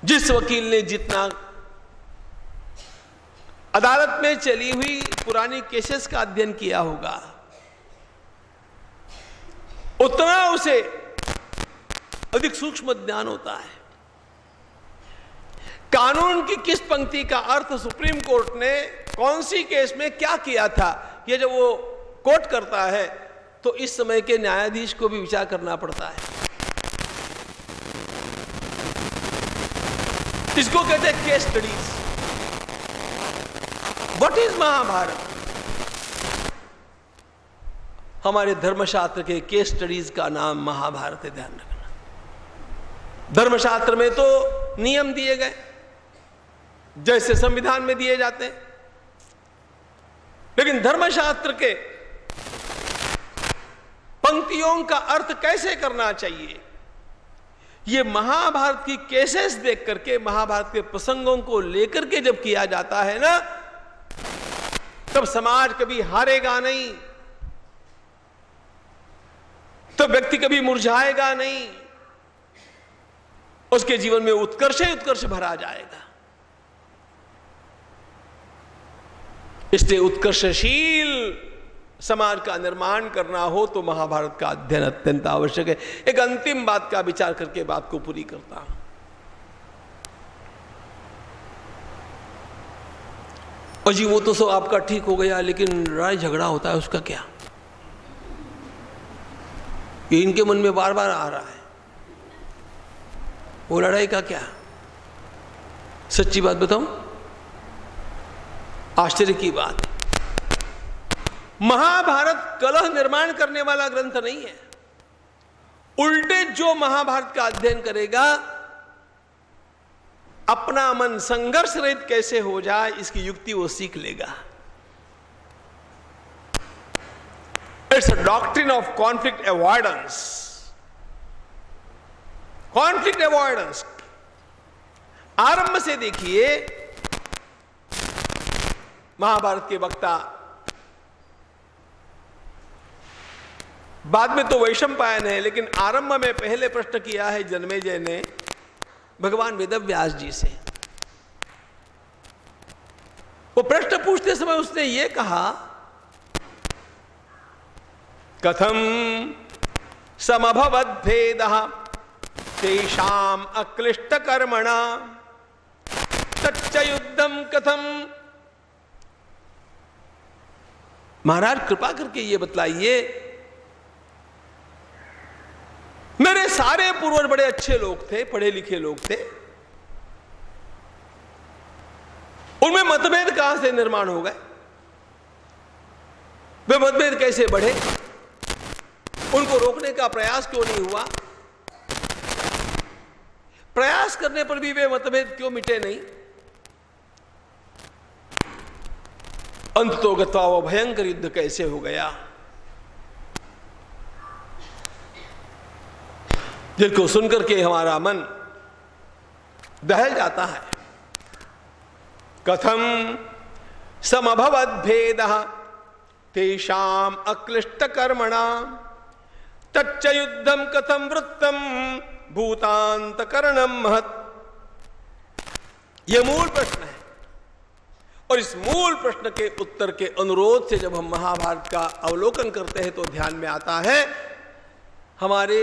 जिस वकील ने जितना अदालत में चली हुई पुरानी केसेस का अध्ययन किया होगा, उतना उसे अधिक सूक्ष्म ज्ञान होता है। कानून की किस पंक्ति का अर्थ सुप्रीम कोर्ट ने कौन सी केस में क्या किया था, यह जब वो कोर्ट करता है तो इस समय के न्यायाधीश को भी विचार करना पड़ता है। इसको कहते हैं case studies. What is Mahabharata? हमारे धर्मशास्त्र के केस स्टडीज का नाम महाभारत है, ध्यान रखना। धर्मशास्त्र में तो नियम दिए गए जैसे संविधान में दिए जाते हैं, लेकिन धर्मशास्त्र के पंक्तियों का अर्थ कैसे करना चाहिए, ये महाभारत की केसेस देख करके, महाभारत के प्रसंगों को लेकर के जब किया जाता है ना, तब समाज कभी हारेगा नहीं, तो व्यक्ति कभी मुरझाएगा नहीं, उसके जीवन में उत्कर्ष ही उत्कर्ष भरा जाएगा। इसलिए उत्कर्षशील समाज का निर्माण करना हो तो महाभारत का अध्ययन अत्यंत आवश्यक है। एक अंतिम बात का विचार करके बात को पूरी करता हूं। और जी वो तो सब आपका ठीक हो गया, लेकिन लड़ाई झगड़ा होता है उसका क्या? ये इनके मन में बार बार आ रहा है, वो लड़ाई का क्या? सच्ची बात बताऊं, आश्चर्य की बात, महाभारत कलह निर्माण करने वाला ग्रंथ नहीं है। उल्टे जो महाभारत का अध्ययन करेगा, अपना मन संघर्ष रहित कैसे हो जाए इसकी युक्ति वो सीख लेगा। It's a doctrine of conflict avoidance. Conflict avoidance आरंभ से देखिए, महाभारत के वक्ता, बाद में तो वैशंपायन है, लेकिन आरंभ में पहले प्रश्न किया है जन्मेजय ने भगवान वेदव्यास जी से। वो प्रश्न पूछते समय उसने ये कहा, कथम समभवद भेदः तेषाम अक्लिष्ट कर्मणा तच्च युद्धम कथम। महाराज कृपा करके ये बतलाइए, मेरे सारे पूर्वज बड़े अच्छे लोग थे, पढ़े लिखे लोग थे, उनमें मतभेद कहां से निर्माण हो गए? वे मतभेद कैसे बढ़े? उनको रोकने का प्रयास क्यों नहीं हुआ? प्रयास करने पर भी वे मतभेद क्यों मिटे नहीं? अंत तो गत्वा वो भयंकर युद्ध कैसे हो गया, जिनको सुनकर के हमारा मन दहल जाता है। कथम समभवद भेदः तेषाम अक्लिष्ट कर्मणा तच्च युद्धम कथम वृत्तम भूतांतकरणम महत्। यह मूल प्रश्न है, और इस मूल प्रश्न के उत्तर के अनुरोध से जब हम महाभारत का अवलोकन करते हैं तो ध्यान में आता है हमारे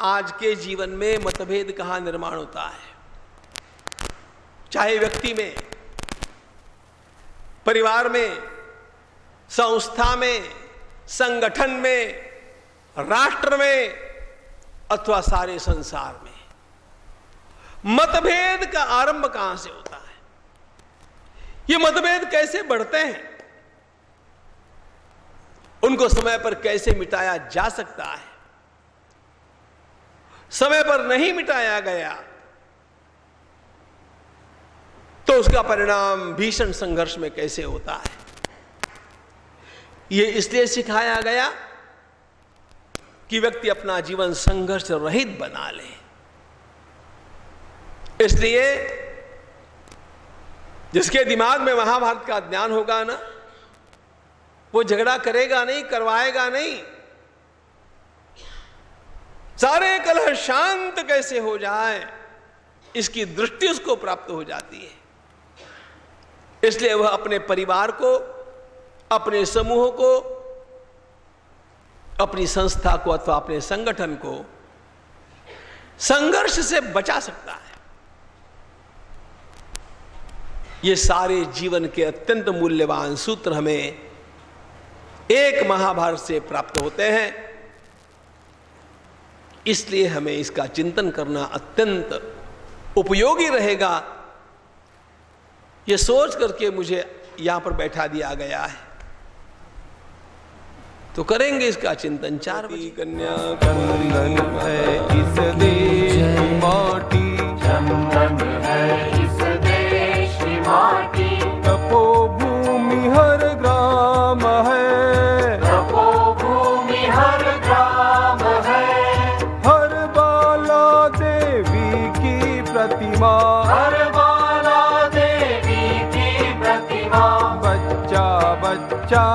आज के जीवन में मतभेद कहां निर्माण होता है। चाहे व्यक्ति में, परिवार में, संस्था में, संगठन में, राष्ट्र में, अथवा सारे संसार में, मतभेद का आरंभ कहां से होता है? ये मतभेद कैसे बढ़ते हैं? उनको समय पर कैसे मिटाया जा सकता है? समय पर नहीं मिटाया गया उसका परिणाम भीषण संघर्ष में कैसे होता है। यह इसलिए सिखाया गया कि व्यक्ति अपना जीवन संघर्ष रहित बना ले। इसलिए जिसके दिमाग में महाभारत का ज्ञान होगा ना, वो झगड़ा करेगा नहीं, करवाएगा नहीं। सारे कलह शांत कैसे हो जाए, इसकी दृष्टि उसको प्राप्त हो जाती है। इसलिए वह अपने परिवार को, अपने समूह को, अपनी संस्था को अथवा अपने संगठन को संघर्ष से बचा सकता है। ये सारे जीवन के अत्यंत मूल्यवान सूत्र हमें एक महाभारत से प्राप्त होते हैं। इसलिए हमें इसका चिंतन करना अत्यंत उपयोगी रहेगा। यह सोच करके मुझे यहां पर बैठा दिया गया है, तो करेंगे इसका चिंतन। 4 बजे कन्या चंदन है इस देश की माटी, चंदन है इस देश की माटी, तपोभूमि हर ग्राम है, तपोभूमि हर ग्राम है, हर बाला देवी की प्रतिमा, हर बाला देवी की प्रतिमा, बच्चा बच्चा